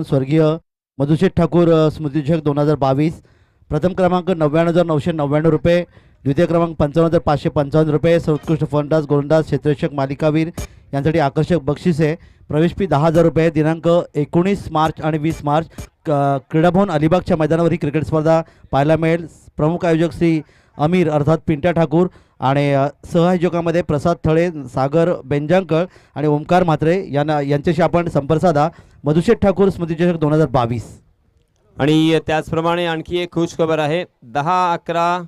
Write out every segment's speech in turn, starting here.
स्वर्गीय मधुशेठ ठाकूर स्मृतिचषक 2022, प्रथम क्रमांक 99,999 रुपये, द्वितीय क्रमांक 55,555 रुपये, सर्वोत्कृष्ट फलंदाज गोलंदाज क्षेत्ररक्षक मालिकावीर यांसाठी आकर्षक बक्षीस आहे। प्रवेश फी 10,000 रुपये। दिनांक 19 मार्च आणि 20 मार्च क्रीडाभवन अलिबागच्या मैदानावर ही क्रिकेट स्पर्धा पाहायला मिळेल। प्रमुख आयोजक श्री अमीर अर्थात पिंट्या ठाकूर आणि सहआयोजकांमध्ये प्रसाद थळे, सागर बेंजांकळ आणि ओमकार म्हात्रे यांच्याशी आपण संपर्क साधा। मधुशेठ ठाकूर स्मृतिचषक 2022। आणि त्याचप्रमाणे आणखी एक खुश खबर आहे। 10-11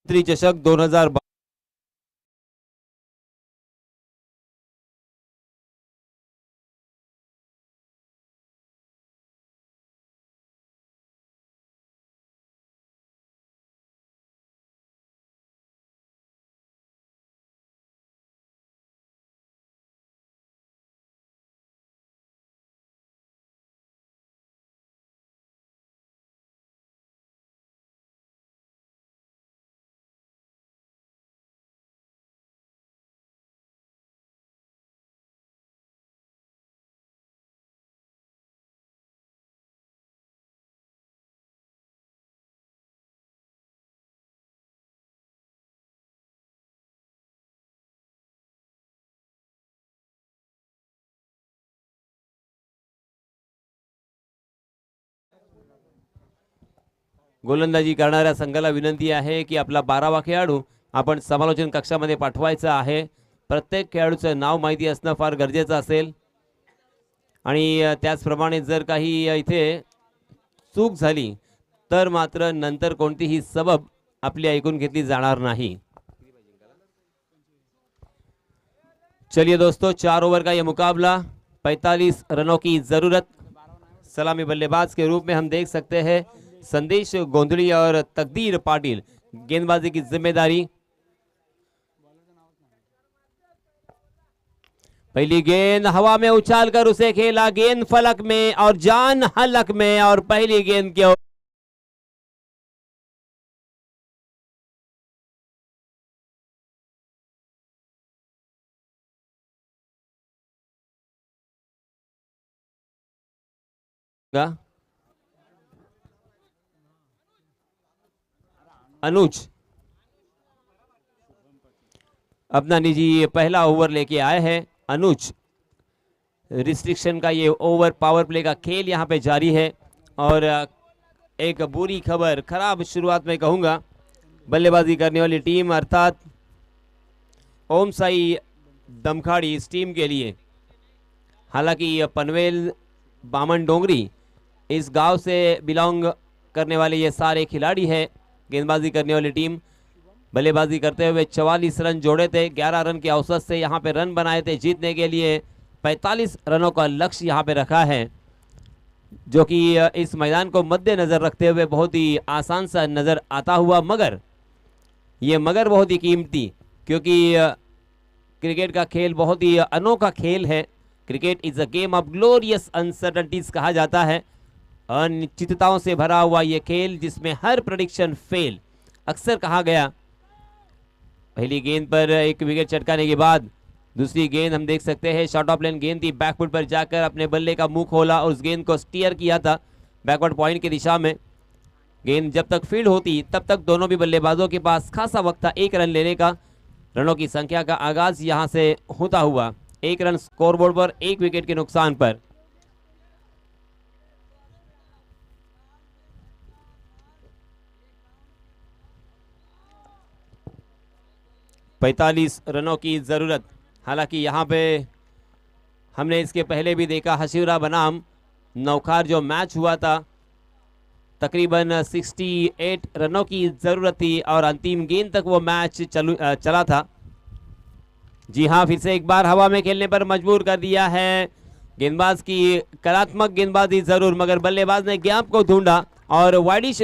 चषक 2022 गोलंदाजी करणाऱ्या संघाला विनंती आहे की आपला 12वा खेळाडू आपण समालोचन कक्षामध्ये पाठवायचा आहे। प्रत्येक खेळाडूचं नाव माहिती असणं फार गरजेचं असेल आणि त्याचप्रमाणे जर काही इथे चूक झाली तर मात्र नंतर कोणतीही सबब आपली ऐकून घेतली जाणार नहीं। चलिए दोस्तों, 4 ओवर का ये मुकाबला, 45 रनों की जरूरत। सलामी बल्लेबाज के रूप में हम देख सकते हैं संदेश गोंधली और तकदीर पाटिल। गेंदबाजी की जिम्मेदारी, पहली गेंद हवा में उछालकर उसे खेला, गेंद फलक में और जान हलक में, और पहली गेंद के अनुज अपना निजी पहला ओवर लेके आए हैं। अनुज, रिस्ट्रिक्शन का ये ओवर, पावर प्ले का खेल यहां पे जारी है। और एक बुरी खबर, खराब शुरुआत में कहूंगा बल्लेबाजी करने वाली टीम अर्थात ओम साई दमखाड़ी इस टीम के लिए। हालांकि पनवेल बामन डोंगरी इस गांव से बिलोंग करने वाले ये सारे खिलाड़ी हैं। गेंदबाजी करने वाली टीम बल्लेबाजी करते हुए 44 रन जोड़े थे, 11 रन के औसत से यहाँ पे रन बनाए थे। जीतने के लिए 45 रनों का लक्ष्य यहाँ पे रखा है, जो कि इस मैदान को मद्देनजर रखते हुए बहुत ही आसान सा नजर आता हुआ, मगर ये बहुत ही कीमती, क्योंकि क्रिकेट का खेल बहुत ही अनोखा खेल है। Cricket is a game of glorious uncertainties कहा जाता है। अनिश्चितताओं से भरा हुआ यह खेल जिसमें हर प्रेडिक्शन फेल अक्सर कहा गया। पहली गेंद पर एक विकेट चटकाने के बाद दूसरी गेंद हम देख सकते हैं शॉर्ट ऑफ लेन गेंद थी, बैकफुट पर जाकर अपने बल्ले का मुंह खोला और उस गेंद को स्टीयर किया था बैकवर्ड पॉइंट की दिशा में। गेंद जब तक फील्ड होती तब तक दोनों भी बल्लेबाजों के पास खासा वक्त था 1 रन लेने का। रनों की संख्या का आगाज यहां से होता हुआ 1 रन स्कोरबोर्ड पर 1 विकेट के नुकसान पर। पैंतालीस रनों की जरूरत। हालांकि यहाँ पे हमने इसके पहले भी देखा हशीरा बनाम नौखार जो मैच हुआ था, तकरीबन 68 रनों की जरूरत थी और अंतिम गेंद तक वो मैच चला था। जी हाँ, फिर से एक बार हवा में खेलने पर मजबूर कर दिया है गेंदबाज की कलात्मक गेंदबाजी जरूर, मगर बल्लेबाज ने गैप को ढूंढा और वाइडिश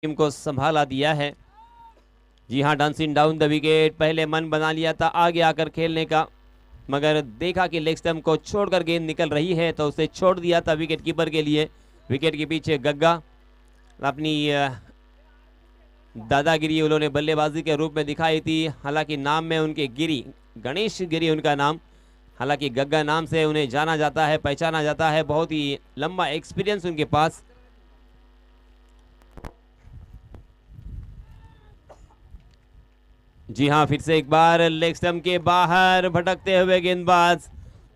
टीम को संभाला दिया है। जी हाँ, डांसिंग डाउन द विकेट, पहले मन बना लिया था आगे आकर खेलने का, मगर देखा कि लेग स्टंप को छोड़कर गेंद निकल रही है तो उसे छोड़ दिया था विकेट कीपर के लिए। विकेट के पीछे गग्गा अपनी दादागिरी उन्होंने बल्लेबाजी के रूप में दिखाई थी। हालांकि नाम में उनके गिरी, गणेश गिरी उनका नाम, हालांकि गग्गा नाम से उन्हें जाना जाता है, पहचाना जाता है। बहुत ही लंबा एक्सपीरियंस उनके पास। जी हाँ, फिर से एक बार लेग स्टंप के बाहर भटकते हुए गेंदबाज,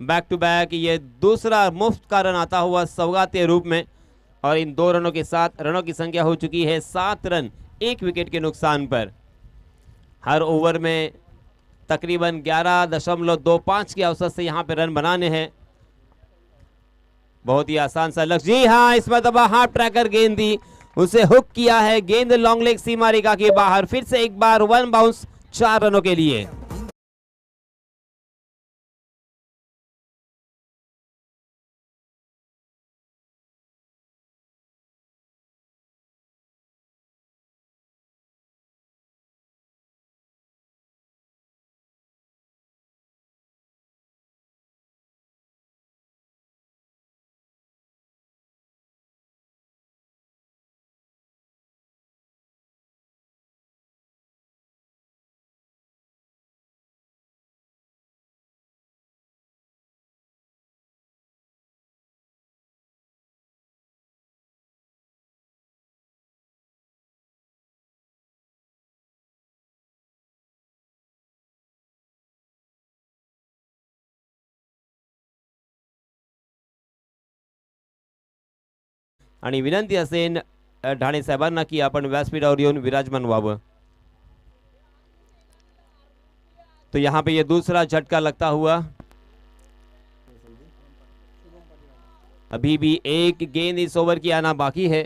बैक टू बैक, ये दूसरा मुफ्त का रन आता हुआ सौगात के रूप में, और इन 2 रनों के साथ रनों की संख्या हो चुकी है 7 रन 1 विकेट के नुकसान पर। हर ओवर में तकरीबन 11.25 के औसत से यहाँ पे रन बनाने हैं। बहुत ही आसान सा लक्ष्य। जी हाँ, इस मरतबा हाफ ट्रैकर गेंद दी, उसे हुक किया है, गेंद लॉन्ग लेग सीमा रेखा के बाहर। फिर से एक बार 1 बाउंस 4 रनों के लिए। आणि विनंती असेल ढाणे साहेबांना की आपण व्यासपीठावर येऊन विराजमान व्हावं। तो यहाँ पे ये दूसरा झटका लगता हुआ, अभी भी एक गेंद इस ओवर की आना बाकी है।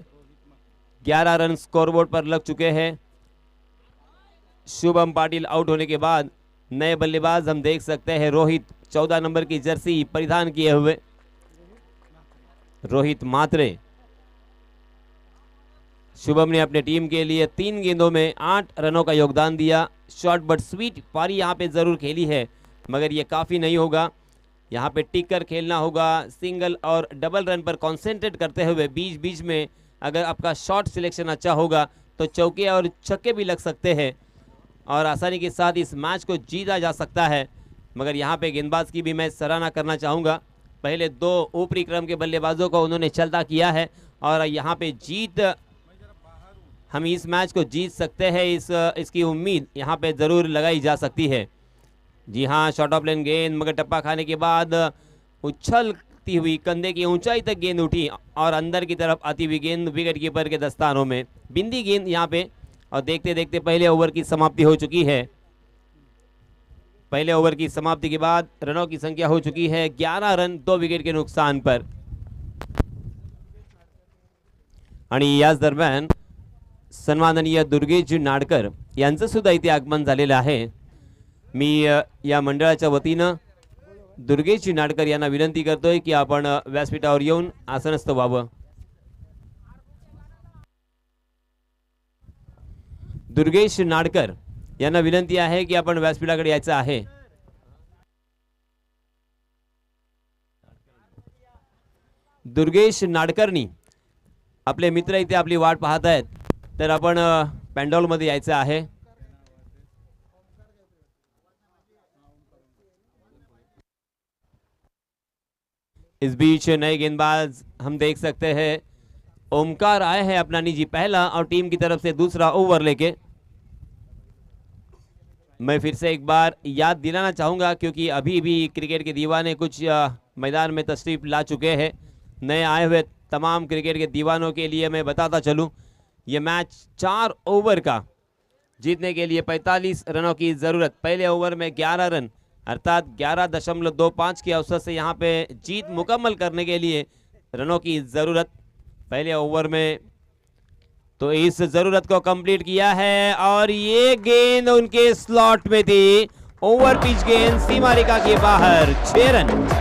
11 रन स्कोरबोर्ड पर लग चुके हैं। शुभम पाटिल आउट होने के बाद नए बल्लेबाज हम देख सकते हैं रोहित, 14 नंबर की जर्सी परिधान किए हुए रोहित मात्रे। शुभम ने अपने टीम के लिए 3 गेंदों में 8 रनों का योगदान दिया। शॉर्ट बट स्वीट पारी यहाँ पे जरूर खेली है, मगर ये काफ़ी नहीं होगा। यहाँ पे टिक कर खेलना होगा। सिंगल और डबल रन पर कॉन्सेंट्रेट करते हुए बीच बीच में अगर आपका शॉट सिलेक्शन अच्छा होगा तो चौके और छक्के भी लग सकते हैं और आसानी के साथ इस मैच को जीता जा सकता है। मगर यहाँ पे गेंदबाज की भी मैं सराहना करना चाहूँगा। पहले 2 ऊपरी क्रम के बल्लेबाजों को उन्होंने चलता किया है और यहाँ पे जीत, हम इस मैच को जीत सकते हैं, इसकी उम्मीद यहाँ पे ज़रूर लगाई जा सकती है। जी हाँ, शॉर्ट ऑफ लेन गेंद, मगर टप्पा खाने के बाद उछलती हुई कंधे की ऊंचाई तक गेंद उठी और अंदर की तरफ आती हुई गेंद विकेट कीपर के दस्तानों में। बिंदी गेंद यहाँ पे, और देखते देखते पहले ओवर की समाप्ति हो चुकी है। पहले ओवर की समाप्ति के बाद रनों की संख्या हो चुकी है 11 रन 2 विकेट के नुकसान पर। आणि याच दरम्यान सन्माननीय दुर्गेशजी नाडकर यांचं सुद्धा इथे आगमन झालेलं आहे। मी या मंडळाच्या वतीनं दुर्गेशजी नाडकर यांना विनंती करतोय की आपण व्यासपीठावर येऊन आसनस्थ व्हावं। दुर्गेश नाडकर यांना विनंती आहे की आपण व्यासपीठाकडे यायचं आहे। दुर्गेश नाडकरनी आपले मित्र इथे आपली वाट पाहत आहेत, तर आपण पॅन्डॉल मध्ये यायचं आहे। इस बीच नए गेंदबाज हम देख सकते हैं ओमकार आए हैं अपना निजी पहला और टीम की तरफ से दूसरा ओवर लेके। मैं फिर से एक बार याद दिलाना चाहूँगा क्योंकि अभी भी क्रिकेट के दीवाने कुछ मैदान में तशरीफ ला चुके हैं। नए आए हुए तमाम क्रिकेट के दीवानों के लिए मैं बताता चलूँ, ये मैच 4 ओवर का, जीतने के लिए 45 रनों की ज़रूरत। पहले ओवर में 11 रन अर्थात 11.25 के औसत से यहाँ पे जीत मुकम्मल करने के लिए रनों की ज़रूरत पहले ओवर में, तो इस ज़रूरत को कंप्लीट किया है और ये गेंद उनके स्लॉट में थी। ओवर पिच गेंद सीमा रेखा के बाहर, 6 रन।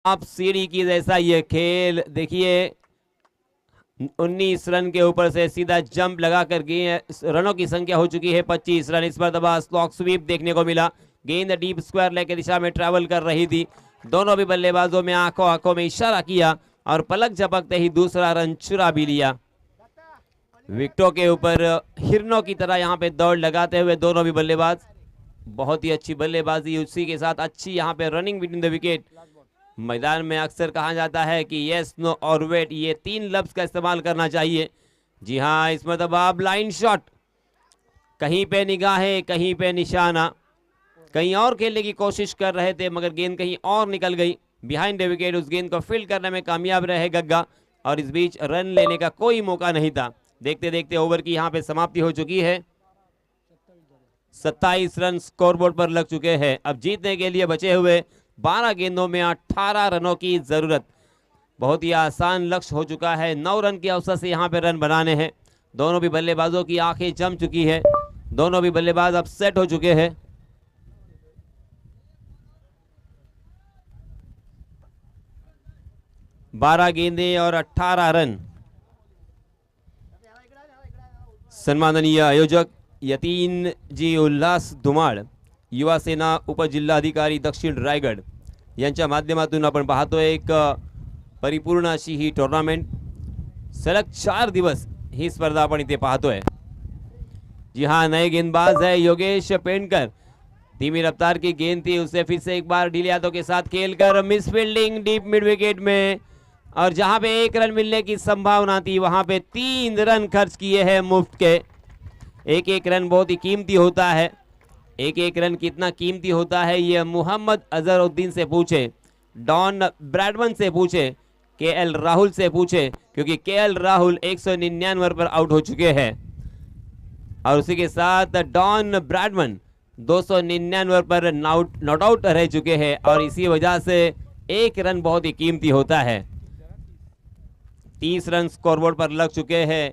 आप सीढ़ी की जैसा ये खेल देखिए, 19 रन के ऊपर से सीधा जंप लगा कर गए, रनों की संख्या हो चुकी है 25 रन। इस मरतबा स्लॉक स्वीप देखने को मिला, गेंद डीप स्क्वायर लेग की दिशा में ट्रैवल कर रही थी। दोनों भी बल्लेबाजों में आंखों आंखों में इशारा किया और पलक झपकते ही दूसरा रन चुरा भी लिया। विकेटों के ऊपर हिरनों की तरह यहाँ पे दौड़ लगाते हुए दोनों भी बल्लेबाज, बहुत ही अच्छी बल्लेबाजी, उसी के साथ अच्छी यहाँ पे रनिंग बिटवीन द विकेट। मैदान में अक्सर कहा जाता है कि यस, नो और वेट, ये 3 लफ्ज का इस्तेमाल करना चाहिए। जी हाँ, इस मतलब ब्लाइंड शॉट, कहीं पे निगाहें कहीं पे निशाना, कहीं और खेलने की कोशिश कर रहे थे मगर गेंद कहीं और निकल गई बिहाइंड द विकेट। उस गेंद को फील्ड करने में कामयाब रहे गग्गा और इस बीच रन लेने का कोई मौका नहीं था। देखते देखते ओवर की यहाँ पे समाप्ति हो चुकी है। 27 रन स्कोरबोर्ड पर लग चुके हैं। अब जीतने के लिए बचे हुए 12 गेंदों में 18 रनों की जरूरत। बहुत ही आसान लक्ष्य हो चुका है, 9 रन के अवसर से यहाँ पे रन बनाने हैं। दोनों भी बल्लेबाजों की आंखें जम चुकी है, दोनों भी बल्लेबाज अब सेट हो चुके हैं। बारह गेंदें और 18 रन। सन्माननीय आयोजक यतीन जी उल्हास धुमाळ, युवा सेना उपजिल्हाधिकारी दक्षिण रायगड यांच्या माध्यमातून आपण पाहतोय एक परिपूर्ण अशी ही टूर्नामेंट। सलग 4 दिवस ही स्पर्धा आपण इथे पाहतोय। जी हाँ, नए गेंदबाज है योगेश पेंडकर, धीमी रफ्तार की गेंद थी, उसे फिर से एक बार ढीले हाथों के साथ खेलकर miss fielding deep mid wicket में, और जहां पे 1 रन मिलने की संभावना थी वहां पे 3 रन खर्च किए हैं मुफ्त के। एक एक रन बहुत ही कीमती होता है। एक एक रन कितना कीमती होता है ये मोहम्मद अजहरुद्दीन से पूछे, डॉन ब्रैडमन से पूछे, केएल राहुल से पूछे, क्योंकि केएल राहुल 199 पर आउट हो चुके हैं और उसी के साथ डॉन ब्रैडमन 299 पर नॉट आउट रह चुके हैं और इसी वजह से 1 रन बहुत ही कीमती होता है। 30 रन स्कोरबोर्ड पर लग चुके हैं।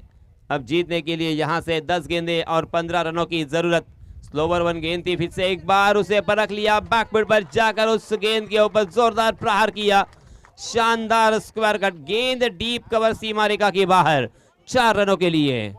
अब जीतने के लिए यहां से 10 गेंदें और 15 रनों की जरूरत। स्लोवर 1 गेंद थी, फिर से एक बार उसे परख लिया, बैकफुट पर जाकर उस गेंद के ऊपर जोरदार प्रहार किया, शानदार स्क्वायर कट गेंद डीप कवर सीमा रेखा के बाहर, 4 रनों के लिए।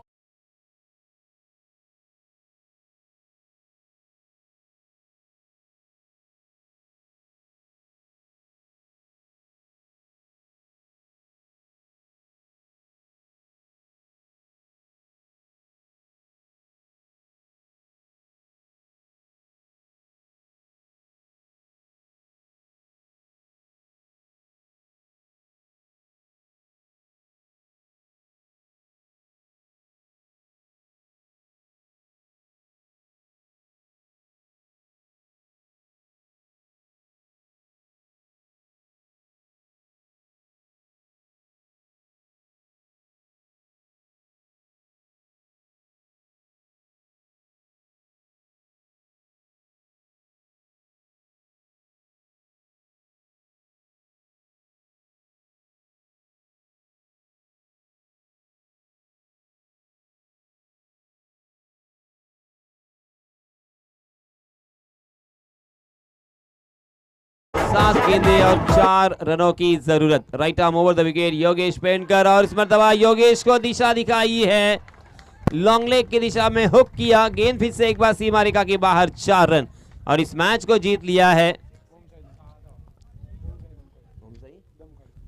सात गेंदें और 4 रनों की जरूरत। Right arm over the wicket Yogesh Pendkar, और इस मरतबा योगेश को दिशा दिखाई है, लॉन्ग लेग की दिशा में हुक किया, गेंद फिर से एक बार सीमा रेखा के बाहर, 4 रन और इस मैच को जीत लिया है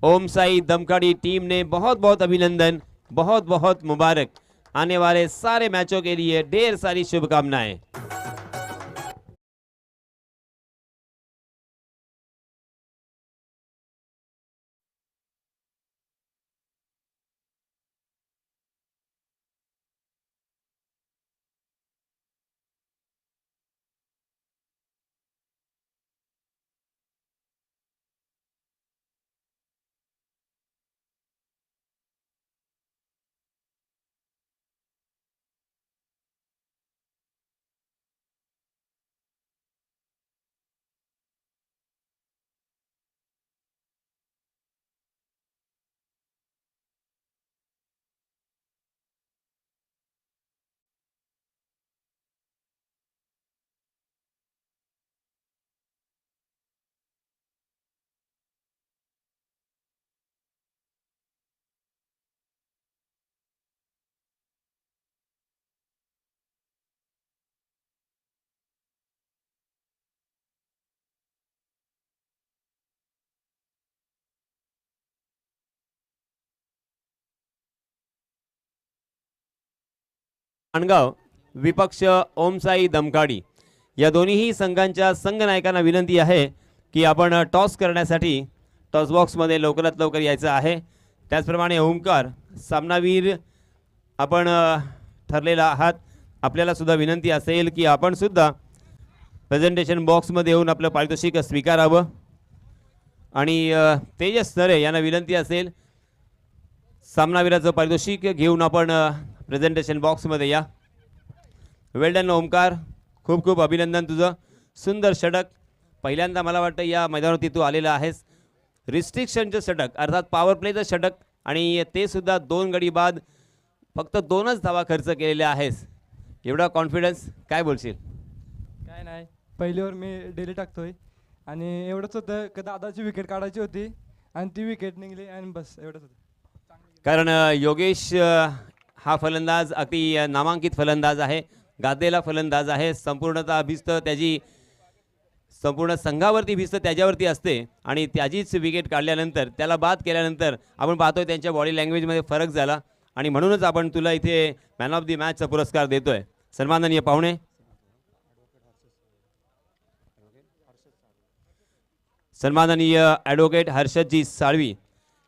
ओम साई दमकड़ी टीम ने। बहुत बहुत अभिनंदन, बहुत बहुत मुबारक। आने वाले सारे मैचों के लिए ढेर सारी शुभकामनाएं। माणगाव विपक्ष ओमसाई दमकाडी या दोन्हीही संघांच्या संघनायकांना विनंती आहे की आपण टॉस करण्यासाठी टॉस बॉक्समध्ये लवकरात लवकर यायचं आहे. त्याचप्रमाणे ओमकार सामनावीर आपण ठरलेला आहात. आपल्याला सुद्धा विनंती असेल की आपण सुद्धा प्रेझेंटेशन बॉक्समध्ये येऊन आपलं पारितोषिक स्वीकारावं. आणि तेजस नरे यांना विनंती असेल सामनावीराचं पारितोषिक घेऊन आपण प्रेझेंटेशन बॉक्समध्ये या. वेल डन ओमकार, खूप खूप अभिनंदन तुझं. सुंदर षटक, पहिल्यांदा मला वाटतं या मैदानावरती तू आलेला आहेस. रिस्ट्रिक्शनचं षटक अर्थात पॉवर प्लेचं षटक आणि ते सुद्धा 2 गडी बाद फक्त 2च धावा खर्च केलेल्या आहेस. एवढा कॉन्फिडन्स, काय बोलशील? काय नाही, पहिलीवर मी डेली टाकतोय आणि एवढंच होतं की दादाची विकेट काढायची होती आणि ती विकेट निघली आणि बस एवढंच होतं. कारण योगेश हा फलंदाज अगदी नामांकित फलंदाज आहे, गाजलेला फलंदाज आहे. संपूर्णतः भिस्त त्याची संपूर्ण संघावरती भिस्त त्याच्यावरती असते आणि त्याचीच विकेट काढल्यानंतर त्याला बाद केल्यानंतर आपण पाहतोय त्यांच्या बॉडी लँग्वेजमध्ये फरक झाला आणि म्हणूनच आपण तुला इथे मॅन ऑफ दी मॅचचा पुरस्कार देतोय. सन्माननीय पाहुणे, सन्माननीय ॲडव्होकेट हर्षदजी साळवी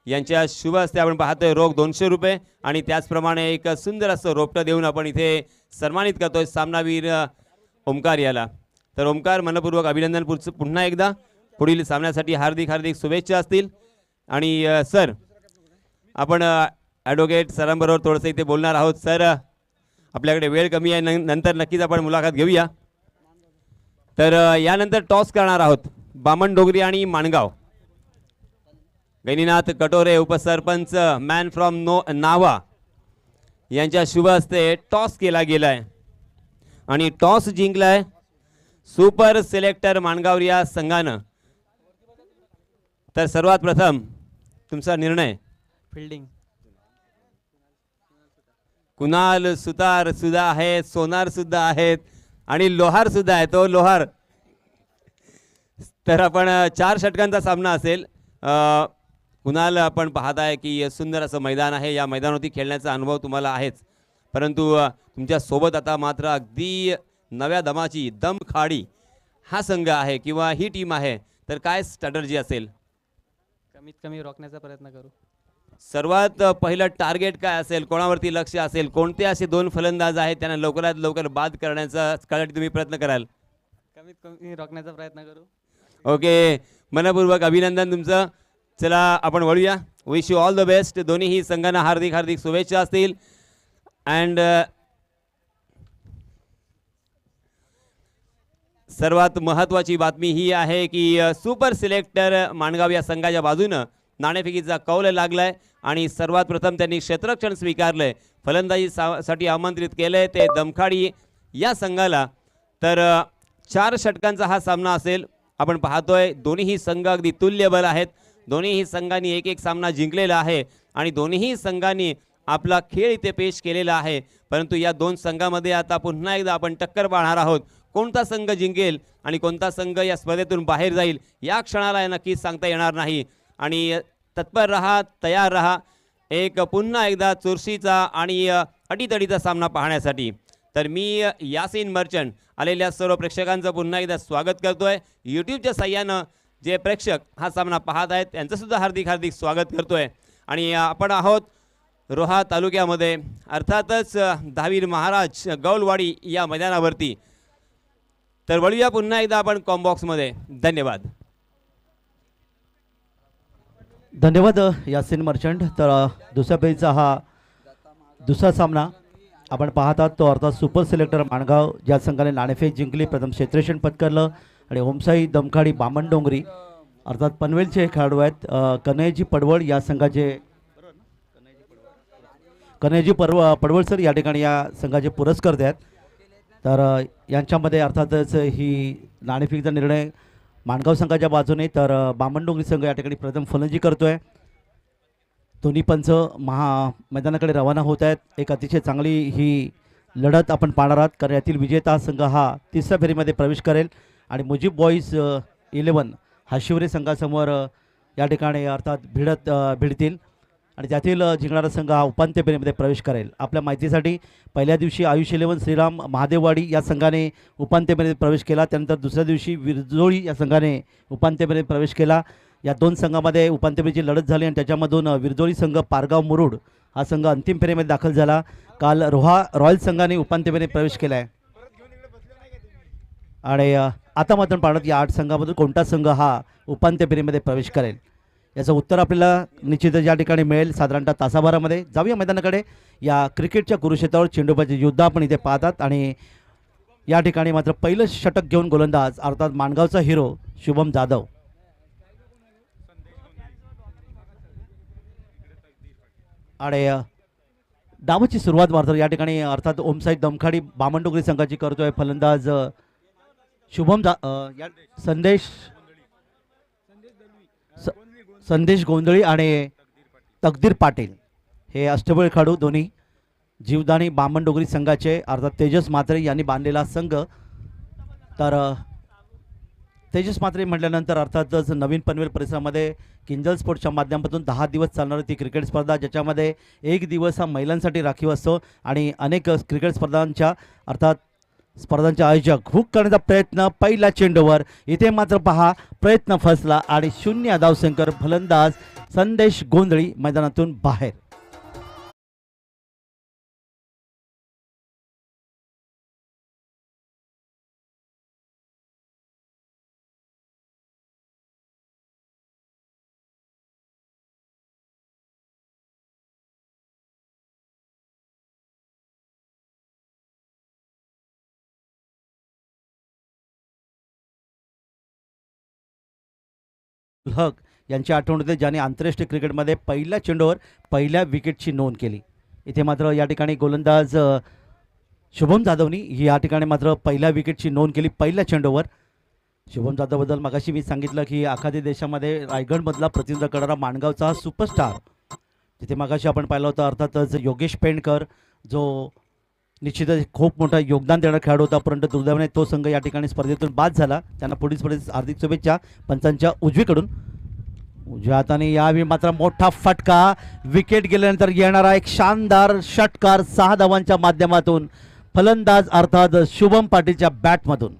यांच्या शुभ हस्ते आपण पाहतोय रोख 200 रुपये आणि त्याचप्रमाणे एक सुंदर असं रोपटं देऊन आपण इथे सन्मानित करतोय सामनावीर ओमकार याला. तर ओमकार, मनपूर्वक अभिनंदन पुन्हा एकदा. पुढील सामन्यासाठी हार्दिक हार्दिक शुभेच्छा असतील. आणि सर, आपण ॲडव्होकेट सरांबरोबर थोडंसं इथे बोलणार आहोत. सर, आपल्याकडे वेळ कमी आहे, नंतर नक्कीच आपण मुलाखत घेऊया. तर यानंतर टॉस करणार आहोत बामणडोंगरी आणि माणगाव. गैनीनाथ कटोरे उपसरपंच मॅन फ्रॉम नावा यांच्या शुभ हस्ते टॉस केला गेलाय आणि टॉस जिंकलाय सुपर सिलेक्टर माणगाव या संघानं. तर सर्वात प्रथम तुमचा निर्णय. फिल्डिंग. कुणाल सुतार सुद्धा आहेत, सोनार सुद्धा आहेत आणि लोहार सुद्धा आहे. तो लोहार. तर आपण 4 षटकांचा सामना असेल. कुणाल, आपण पाहताय की सुंदर असं मैदान आहे. या मैदानावरती खेळण्याचा अनुभव तुम्हाला आहेच, परंतु तुमच्या सोबत आता मात्र अगदी नव्या दमाची दमखाडी हा संघ आहे किंवा ही टीम आहे. तर काय स्ट्रॅटर्जी असेल? कमीत कमी रोखण्याचा प्रयत्न करू. सर्वात पहिलं टार्गेट काय असेल? कोणावरती लक्ष असेल? कोणते असे 2 फलंदाज आहेत त्यांना लवकरात लवकर बाद करण्याचा तुम्ही प्रयत्न कराल? कमीत कमी रोखण्याचा प्रयत्न करू. ओके, मनपूर्वक अभिनंदन तुमचं. चला आपण वळूया. Wish you all the best. दोन्हीही संघांना हार्दिक हार्दिक शुभेच्छा असतील. अँड सर्वात महत्त्वाची बातमी ही आहे की सुपर सिलेक्टर माणगाव या संघाच्या बाजूनं नाणेफेकीचा कौल लागलाय आणि सर्वात प्रथम त्यांनी क्षेत्ररक्षण स्वीकारलंय. फलंदाजीसाठी आमंत्रित केलंय ते दमखाडी या संघाला. तर 4 षटकांचा हा सामना असेल. आपण पाहतोय दोन्हीही संघ अगदी तुल्यबल आहेत. दोन्हीही संघांनी एक एक सामना जिंकलेला आहे आणि दोन्हीही संघांनी आपला खेळ इथे पेश केलेला आहे. परंतु या 2 संघामध्ये आता पुन्हा एकदा आपण टक्कर पाहणार आहोत. कोणता संघ जिंकेल आणि कोणता संघ या स्पर्धेतून बाहेर जाईल या क्षणाला नक्कीच सांगता येणार नाही. आणि तत्पर रहा, तयार रहा एक पुन्हा एकदा चुरशीचा आणि अटीतडीचा सामना पाहण्यासाठी. तर मी यासीन मर्चंट आलेल्या सर्व प्रेक्षकांचं पुन्हा एकदा स्वागत करतोय. यूट्यूबच्या साह्यानं जे प्रेक्षक हा सामना पाहत आहेत त्यांचं सुद्धा हार्दिक हार्दिक स्वागत करतोय. आणि आपण आहोत रोहा तालुक्यामध्ये, अर्थातच दहावीर महाराज गौलवाडी या मैदानावरती. तर वळूया पुन्हा एकदा आपण कॉम्बॉक्समध्ये. धन्यवाद. धन्यवाद यासीन मर्चंट. तर दुसऱ्या पेजचा हा दुसरा सामना आपण पाहतात तो अर्थात सुपर सिलेक्टर माणगाव ज्या संघाने नाणेफेक जिंकली, प्रथम क्षेत्ररक्षण पत्करलं आणि ओमसाई दमखाडी बामणडोंगरी अर्थात पनवेलचे खेळाडू आहेत. कन्हैयाजी पडवळ या संघाचे कन्हैयाजी पडवळ सर या ठिकाणी या संघाचे पुरस्कर्ते आहेत. तर यांच्यामध्ये अर्थातच ही नाणेफेकीचा निर्णय माणगाव संघाच्या बाजूने, तर बामणडोंगरी संघ या ठिकाणी प्रथम फलंदाजी करतोय. दोन्ही पंच मैदानाकडे रवाना होत आहेत. एक अतिशय चांगली ही लढत आपण पाहणार आहात, कारण यातील विजेता संघ हा 3ऱ्या फेरीमध्ये प्रवेश करेल आणि मुजीब बॉईज 11 हा शिवरे संघासमोर या ठिकाणी अर्थात भिडतील. आणि त्यातील जिंकणारा संघ हा उपांत्य फेरीमध्ये प्रवेश करेल. आपल्या माहितीसाठी पहिल्या दिवशी आयुष 11 श्रीराम महादेववाडी या संघाने उपांत्य फेरीमध्ये प्रवेश केला. त्यानंतर दुसऱ्या दिवशी विरजोळी या संघाने उपांत्य फेरीमध्ये प्रवेश केला. या दोन संघामध्ये उपांत्य फेरीची लढत झाली आणि त्याच्यामधून विरजोळी संघ पारगाव मुरुड हा संघ अंतिम फेरीमध्ये दाखल झाला. काल रोहा रॉयल संघाने उपांत्य फेरीमध्ये प्रवेश केला आहे. आणि आता मात्र पाहण्यात या 8 संघामधून कोणता संघ हा उपांत्य फेरीमध्ये प्रवेश करेल याचं उत्तर आपल्याला निश्चितच या ठिकाणी मिळेल साधारणतः तासाभरामध्ये. जाऊया मैदानाकडे. या क्रिकेटच्या कुरुक्षेत्रावर चेंडूबाजी युद्ध आपण इथे पाहतात आणि या ठिकाणी मात्र पहिलं षटक घेऊन गोलंदाज अर्थात माणगावचा हिरो शुभम जाधव. आणि डावाची सुरुवात मात्र या ठिकाणी अर्थात ओमसाई दमखाडी बामणडोगरी संघाची करतोय. फलंदाज शुभम या संदेश गोंधळी आणि तकदीर पाटील हे अष्टबळ खेळाडू दोन्ही जीवदानी बामणडोगरी संघाचे अर्थात तेजस म्हात्रे यांनी बांधलेला संघ. तर तेजस म्हात्रे म्हटल्यानंतर अर्थातच नवीन पनवेल परिसरामध्ये किंजल स्पोर्ट्सच्या माध्यमातून 10 दिवस चालणारी ती क्रिकेट स्पर्धा ज्याच्यामध्ये एक दिवस हा महिलांसाठी राखीव असतो आणि अनेक क्रिकेट स्पर्धांच्या अर्थात स्पर्धांचे आयोजक हुक करण्याचा प्रयत्न पहिल्या चेंडूवर इथे मात्र पहा प्रयत्न फसला आणि 0 धावसंख्येवर फलंदाज संदेश गोंधळी मैदानातून बाहेर. हक यांची आठवण होते ज्याने आंतरराष्ट्रीय क्रिकेटमध्ये पहिल्या चेंडूवर पहिल्या विकेटची नोंद केली. इथे मात्र या ठिकाणी गोलंदाज शुभम जाधवनी या ठिकाणी मात्र पहिल्या विकेटची नोंद केली पहिल्या चेंडूवर. शुभम जाधवबद्दल मगाशी मी सांगितलं की आखाती देशामध्ये रायगडमधला प्रतिनिधित्व करणारा माणगावचा हा सुपरस्टार तिथे मगाशी आपण पाहिलं होतं अर्थातच योगेश पेंडकर जो निश्चितच खूप मोठं योगदान देणारा खेळाडू होता परंतु दुर्दैवाने तो संघ या ठिकाणी स्पर्धेतून बाद झाला. त्यांना पुढील स्पर्धेत हार्दिक शुभेच्छा पंचांच्या उजवीकडून. उजव्या हाताने यावेळी मात्र मोठा फटका विकेट गेल्यानंतर येणारा एक शानदार षटकार 6 धावांच्या माध्यमातून फलंदाज अर्थात शुभम पाटीलच्या बॅटमधून.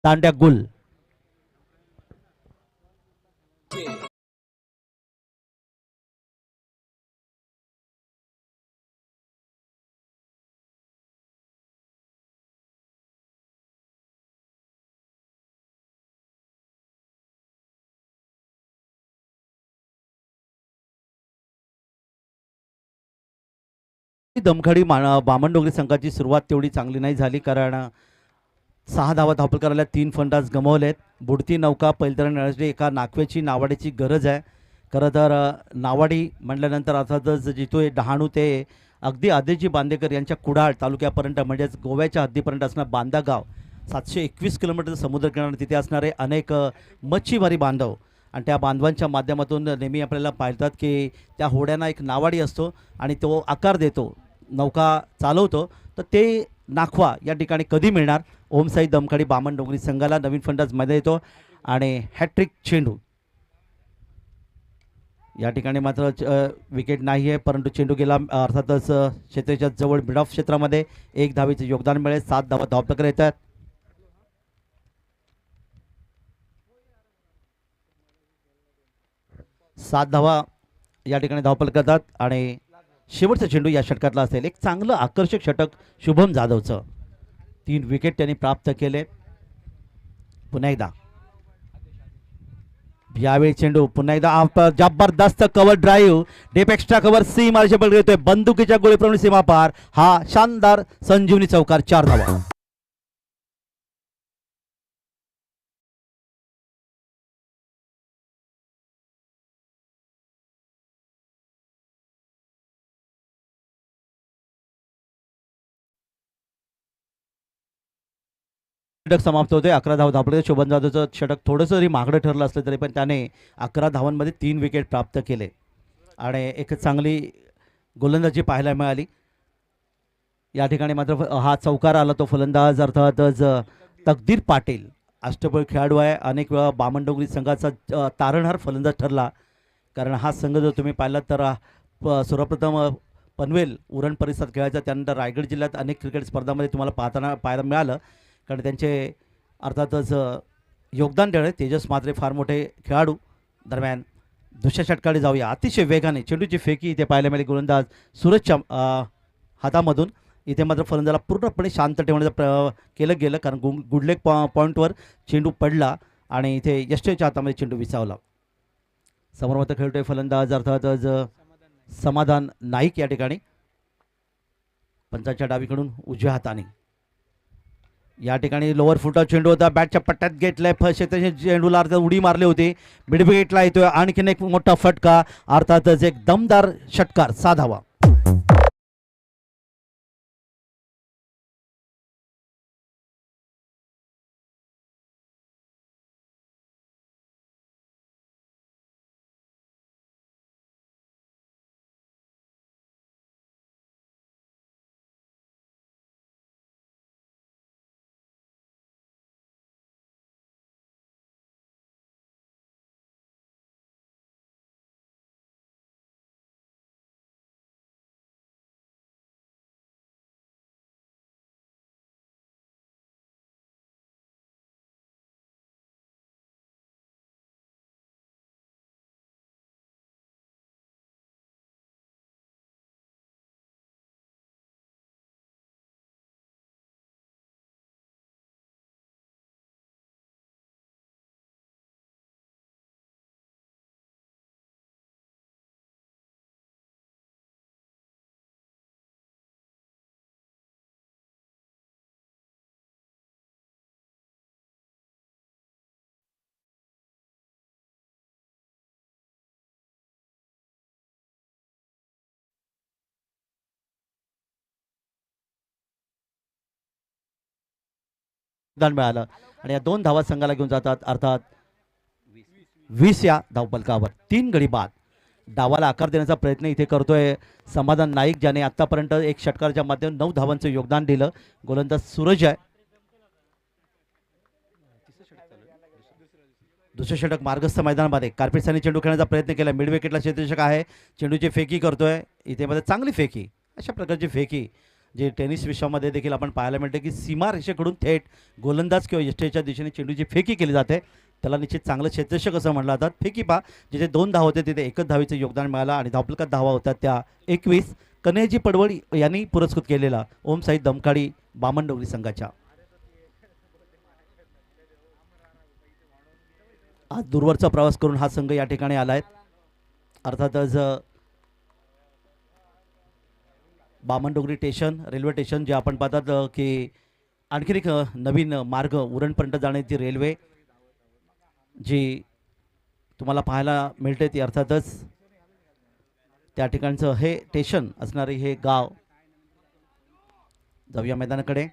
तांड्या गुल दमखडी बामणडोंगरी संघाची सुरुवात तेवढी चांगली नाही झाली, कारण 6 धावा धावपलकाराला 3 फलंदाज गमावलेत. बुडती नौका पहिलतरण येण्यासाठी एका नाखव्याची नावाडीची गरज आहे. खरं तर नावाडी म्हटल्यानंतर अर्थातच जितोय डहाणू ते अगदी आदेजी बांदेकर यांच्या कुडाळ तालुक्यापर्यंत म्हणजेच गोव्याच्या हद्दीपर्यंत असणारं बांदा गाव, 721 किलोमीटर समुद्रकिनारा तिथे असणारे अनेक मच्छीमारी बांधव आणि त्या बांधवांच्या माध्यमातून नेहमी आपल्याला पाहतात की त्या होड्यांना एक नावाडी असतो आणि तो आकार देतो, नौका चालवतो. तर ते नाखवा या ठिकाणी कधी मिळणार? ओमसाई दमखडी बामणडोंगरी संघाला नवीन फलंदाज मध्ये येतो आणि हॅट्रिक चेंडू. या ठिकाणी मात्र विकेट नाही आहे, परंतु चेंडू गेला अर्थातच क्षेत्राच्या जवळ मिड ऑफ क्षेत्रामध्ये. 1 धावेचे योगदान मिळेल. 7 धावा धावपलकर येतात. सात धावा या ठिकाणी धावपल करतात आणि शेवटचा चेंडू या षटकातला असेल. एक चांगलं आकर्षक षटक शुभम जाधवचं. 3 विकेट त्यांनी प्राप्त केले. पुन्हा एकदा यावेळी चेंडू पुन्हा एकदा जबरदस्त कव्हर ड्राईव्ह, डेप एक्स्ट्रा कव्हर, सी मार्शेबल घेतोय बंदुकीच्या गोळीप्रमाणे सीमा पार. हा शानदार संजीवनी चौकार. 4 धावा. षटक समाप्त होते. 11 धावा धावपले. शोभन जाधवचं षटक थोडंसं जरी मागडं ठरलं असलं तरी पण त्याने 11 धावांमध्ये 3 विकेट प्राप्त केले आणि एक चांगली गोलंदाजी पाहायला मिळाली. या ठिकाणी मात्र हा चौकार आला तो फलंदाज अर्थातच तकदीर पाटील, अष्टबळ खेळाडू आहे. अनेक वेळा बामणडोंगरी संघाचा तारणहार फलंदाज ठरला, कारण हा संघ जर तुम्ही पाहिलात तर सर्वप्रथम पनवेल उरण परिसरात खेळायचा, त्यानंतर रायगड जिल्ह्यात अनेक क्रिकेट स्पर्धांमध्ये तुम्हाला पाहायला मिळालं, कारण त्यांचे अर्थातच योगदान देणारे तेजस मात्रे फार मोठे खेळाडू. दरम्यान दुसऱ्या षटकाकडे जाऊया. अतिशय वेगाने चेंडूची फेकी इथे पाहायला मिळाली गोलंदाज सूरजच्या हातामधून. इथे मात्र फलंदाजाला पूर्णपणे शांत ठेवण्याचं केलं गेलं, कारण गुडलेग पॉईंटवर चेंडू पडला आणि इथे यष्टेच्या हातामध्ये चेंडू विसावला. समोर मात्र खेळतोय फलंदाज अर्थातच समाधान नाईक. या ठिकाणी पंचाच्या डावीकडून उजव्या हाताने या ठिकाणी लोअर फुटा चेंडू होता, बॅटच्या पट्ट्यात घेतलाय. क्षेत्राच्या चेंडूला अर्थात उडी मारली होती. मिडविकेटला येतोय आणखीन एक मोठा फटका, अर्थातच एक दमदार षटकार. 6 धावा. योगदान मिळालं आणि या 2 धावा संघाला घेऊन जातात. अर्थात 20 या धावपलकावर. 3 गडी बाद. डावाला आकार देण्याचा प्रयत्न इथे करतोय समाधान नाईक, ज्याने आतापर्यंत एक षटकाराच्या माध्यमातून 9 धावांचं योगदान दिलं. गोलंदाज सूरज आहे. दुसरे षटक मार्गस्थ मैदानामध्ये कार्पेटसाने चेंडू खेळण्याचा प्रयत्न केला. मिड विकेटला क्षेत्ररक्षक आहे, चेंडूची फेकी करतोय. इथे मध्ये चांगली फेकी, अशा प्रकारची फेकी जे टेनिस विश्वामध्ये देखील आपण पाहायला मिळते की सीमा रेषेकडून थेट गोलंदाज किंवा यष्टीच्या दिशेने चेंडूची फेकी केली जाते. त्याला निश्चित चांगलं क्षेत्ररक्षक असं म्हटलं जातात. फेकी पा जिथे 2 धावा होते तिथे 1च धावेचं योगदान मिळालं आणि धावपलकात धावा होतात त्या 21. कन्हैयाजी पडवळ यांनी पुरस्कृत केलेला ओमसाई दमखडी बामणडोंगरी संघाच्या. आज दूरवरचा प्रवास करून हा संघ या ठिकाणी आलाय. अर्थातच बामणडोंगरी स्टेशन रेल्वे स्टेशन जे आपण पाहतात की आणखीन एक नवीन मार्ग उरणपर्यंत जाण्याची रेल्वे जी तुम्हाला पाहायला मिळते ती अर्थातच त्या ठिकाणचं हे स्टेशन असणारे हे गाव. जाऊया मैदानाकडे.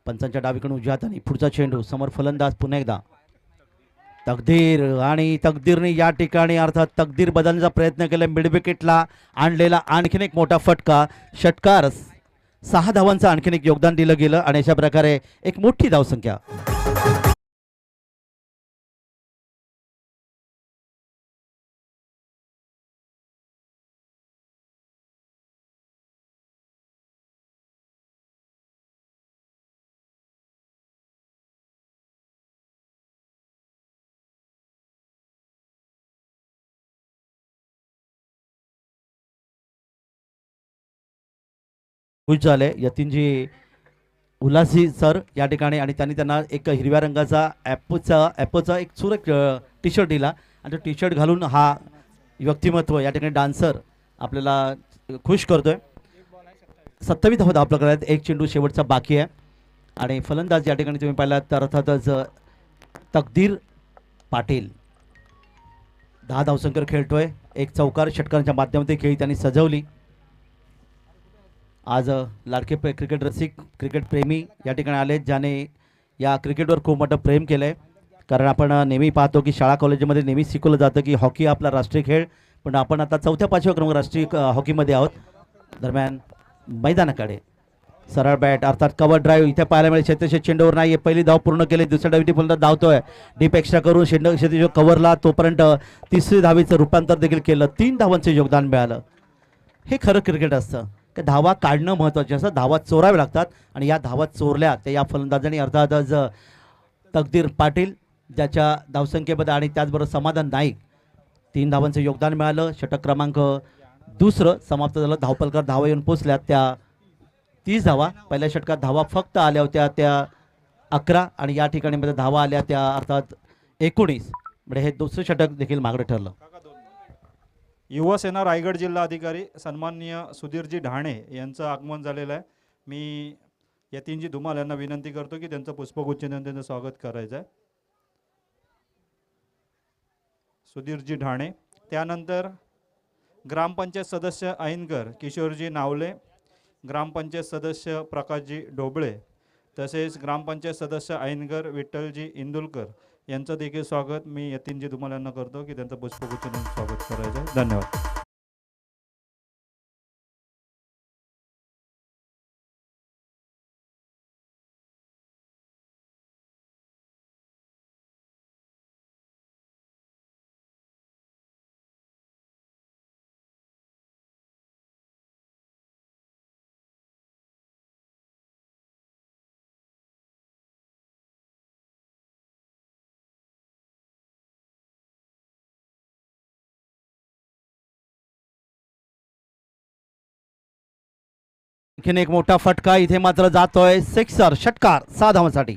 पंचांच्या डावीकडून उजव्या हाताने पुढचा चेंडू समोर फलंदाज पुन्हा एकदा तकदीर आणि तकदीरने या ठिकाणी अर्थात तकदीर बदलण्याचा प्रयत्न केला. मिड विकेटला आणलेला आणखीन एक मोठा फटका. षटकार 6 धावांचं आणखीन एक योगदान दिलं गेलं आणि अशा प्रकारे एक मोठी धावसंख्या. खुश झाले यतीनजी उल्हासी सर या ठिकाणी आणि त्यांना एक हिरव्या रंगाचा ॲपोचा एक सुरेख टी शर्ट दिला आणि तो टी शर्ट घालून हा व्यक्तिमत्व या ठिकाणी डान्सर आपल्याला खुश करतोय. 27 धावा धाव प्रकारात एक चेंडू शेवटचा बाकी आहे आणि फलंदाज या ठिकाणी तुम्ही पाहिलात तर अर्थातच तकदीर पाटील 10 धावसंख्येवर खेळतोय. एक चौकार षटकारांच्या माध्यमातून खेळी त्यांनी सजवली. आज लाडके क्रिकेट रसिक क्रिकेट प्रेमी या ठिकाणी आले ज्याने या क्रिकेटवर खूप मोठं प्रेम केलं आहे. कारण आपण नेहमी पाहतो की शाळा कॉलेजमध्ये नेहमी शिकवलं जातं की हॉकी आपला राष्ट्रीय खेळ, पण आपण आता 4-5व्या क्रमांक राष्ट्रीय हॉकीमध्ये आहोत. दरम्यान मैदानाकडे सरळ बॅट अर्थात कव्हर ड्राईव्ह इथे पाहायला मिळेल. क्षेत्रक्षेत्र चेंडूवर नाही. पहिली धाव पूर्ण केली. दुसऱ्या डावीटी फलंदाज धावतोय डीप एक्स्ट्रा करून क्षेत्रक्षेत्र कव्हरला तोपर्यंत तिसरी धावीचं रूपांतर देखील केलं. 3 धावांचं योगदान मिळालं. हे खरं क्रिकेट असतं की धावा काढणं महत्त्वाचं असतं. धावा चोराव्या लागतात आणि या धावा चोरल्या त्या या फलंदाजांनी अर्थातच तकदीर पाटील ज्याच्या धावसंख्येमध्ये आणि त्याचबरोबर समाधान नाईक 3 धावांचं योगदान मिळालं. षटक क्रमांक दुसरं समाप्त झालं. धावपलकार धावा येऊन पोचल्या त्या 30 धावा. पहिल्या षटकात धावा फक्त आल्या होत्या त्या 11 आणि या ठिकाणी मध्ये धावा आल्या त्या अर्थात 19. म्हणजे हे दुसरं षटक देखील मागं ठरलं. युवासेना रायगड जिल्हा अधिकारी सन्माननीय सुधीरजी ढाणे यांचं आगमन झालेलं आहे. मी यतीनजी धुमाल यांना विनंती करतो की त्यांचं पुष्पगुच्छ देऊन त्यांचं स्वागत करायचं आहे. सुधीरजी ढाणे. त्यानंतर ग्रामपंचायत सदस्य ऐनकर किशोरजी नावले, ग्रामपंचायत सदस्य प्रकाशजी ढोबळे, तसेच ग्रामपंचायत सदस्य ऐनकर विठ्ठलजी इंदुलकर यांचं देखील स्वागत मी यतीनजी धुमाल यांना करतो की त्यांचं पुष्पगुच्छ देऊन स्वागत करायचं आहे. धन्यवाद. आणखीन एक मोठा फटका इथे मात्र जातोय. सिक्सर षटकार 6 धावांसाठी.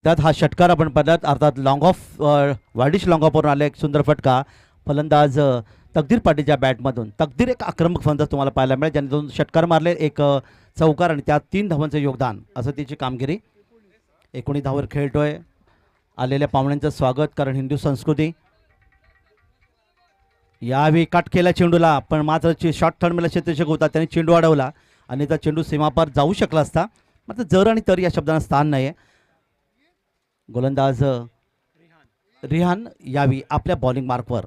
त्यात हा षटकार आपण पाहिलात अर्थात लॉंग ऑफ वार्डिश लॉंग ऑफवरून आले. एक सुंदर फटका फलंदाज तकदीर पाटीलच्या बॅटमधून. तकदीर एक आक्रमक फलंदाज तुम्हाला पाहायला मिळेल ज्याने 2 षटकार मारले, एक चौकार आणि त्यात 3 धावांचं योगदान असं त्याची कामगिरी. 19 धावावर खेळतोय. आलेल्या पाहुण्यांचं स्वागत. कारण हिंदू संस्कृती यावेळी कट केला चेंडूला पण मात्र शॉर्ट थर्ड मला क्षेत्ररक्षक होता त्याने चेंडू अडवला आणि त्या चेंडू सीमापार जाऊ शकला असता. मात्र जर आणि तर या शब्दांना स्थान नाही आहे. गोलंदाज रिहान यावी आपल्या बॉलिंग मार्कवर.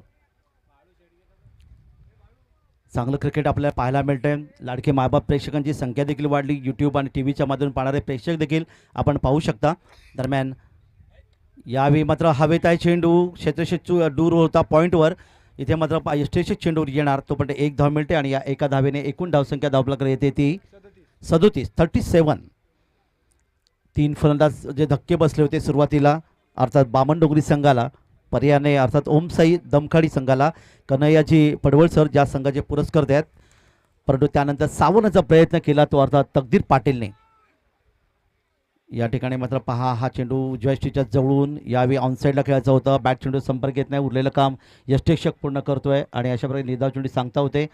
चांगलं क्रिकेट आपल्याला पाहायला मिळतंय. लाडके मायबाप प्रेक्षकांची संख्या देखील वाढली. यूट्यूब आणि टी व्हीच्या माध्यमातून पाहणारे प्रेक्षक देखील आपण पाहू शकता. दरम्यान यावेळी मात्र हवेत आहे चेंडू. क्षेत्रक्षेत्र दूर होता पॉईंटवर. इथे मात्र यष्टेक्षक चेंडूवर येणार तोपर्यंत 1 धाव मिळते आणि या एका धावेने एकूण धावसंख्या धावपलाकडे येते ती 37. 3 फलंदाज जे धक्के बसले होते सुरुवातीला अर्थात बामणडोंगरी संघाला पर्यायाने अर्थात ओमसाई दमखाडी संघाला कन्हैयाजी पडवळ सर ज्या संघाचे पुरस्कर्ते आहेत, परंतु त्यानंतर सावरण्याचा प्रयत्न केला तो अर्थात तकदीर पाटीलने. या ठिकाणी मात्र पहा हा चेंडू जयश्रीच्या जवळून यावेळी ऑनसाईडला खेळायचा होता. बॅट चेंडू संपर्क येत नाही, उरलेलं काम यष्टेक्षक पूर्ण करतोय आणि अशा प्रकारे निर्धाव चेंडू सांगता होते.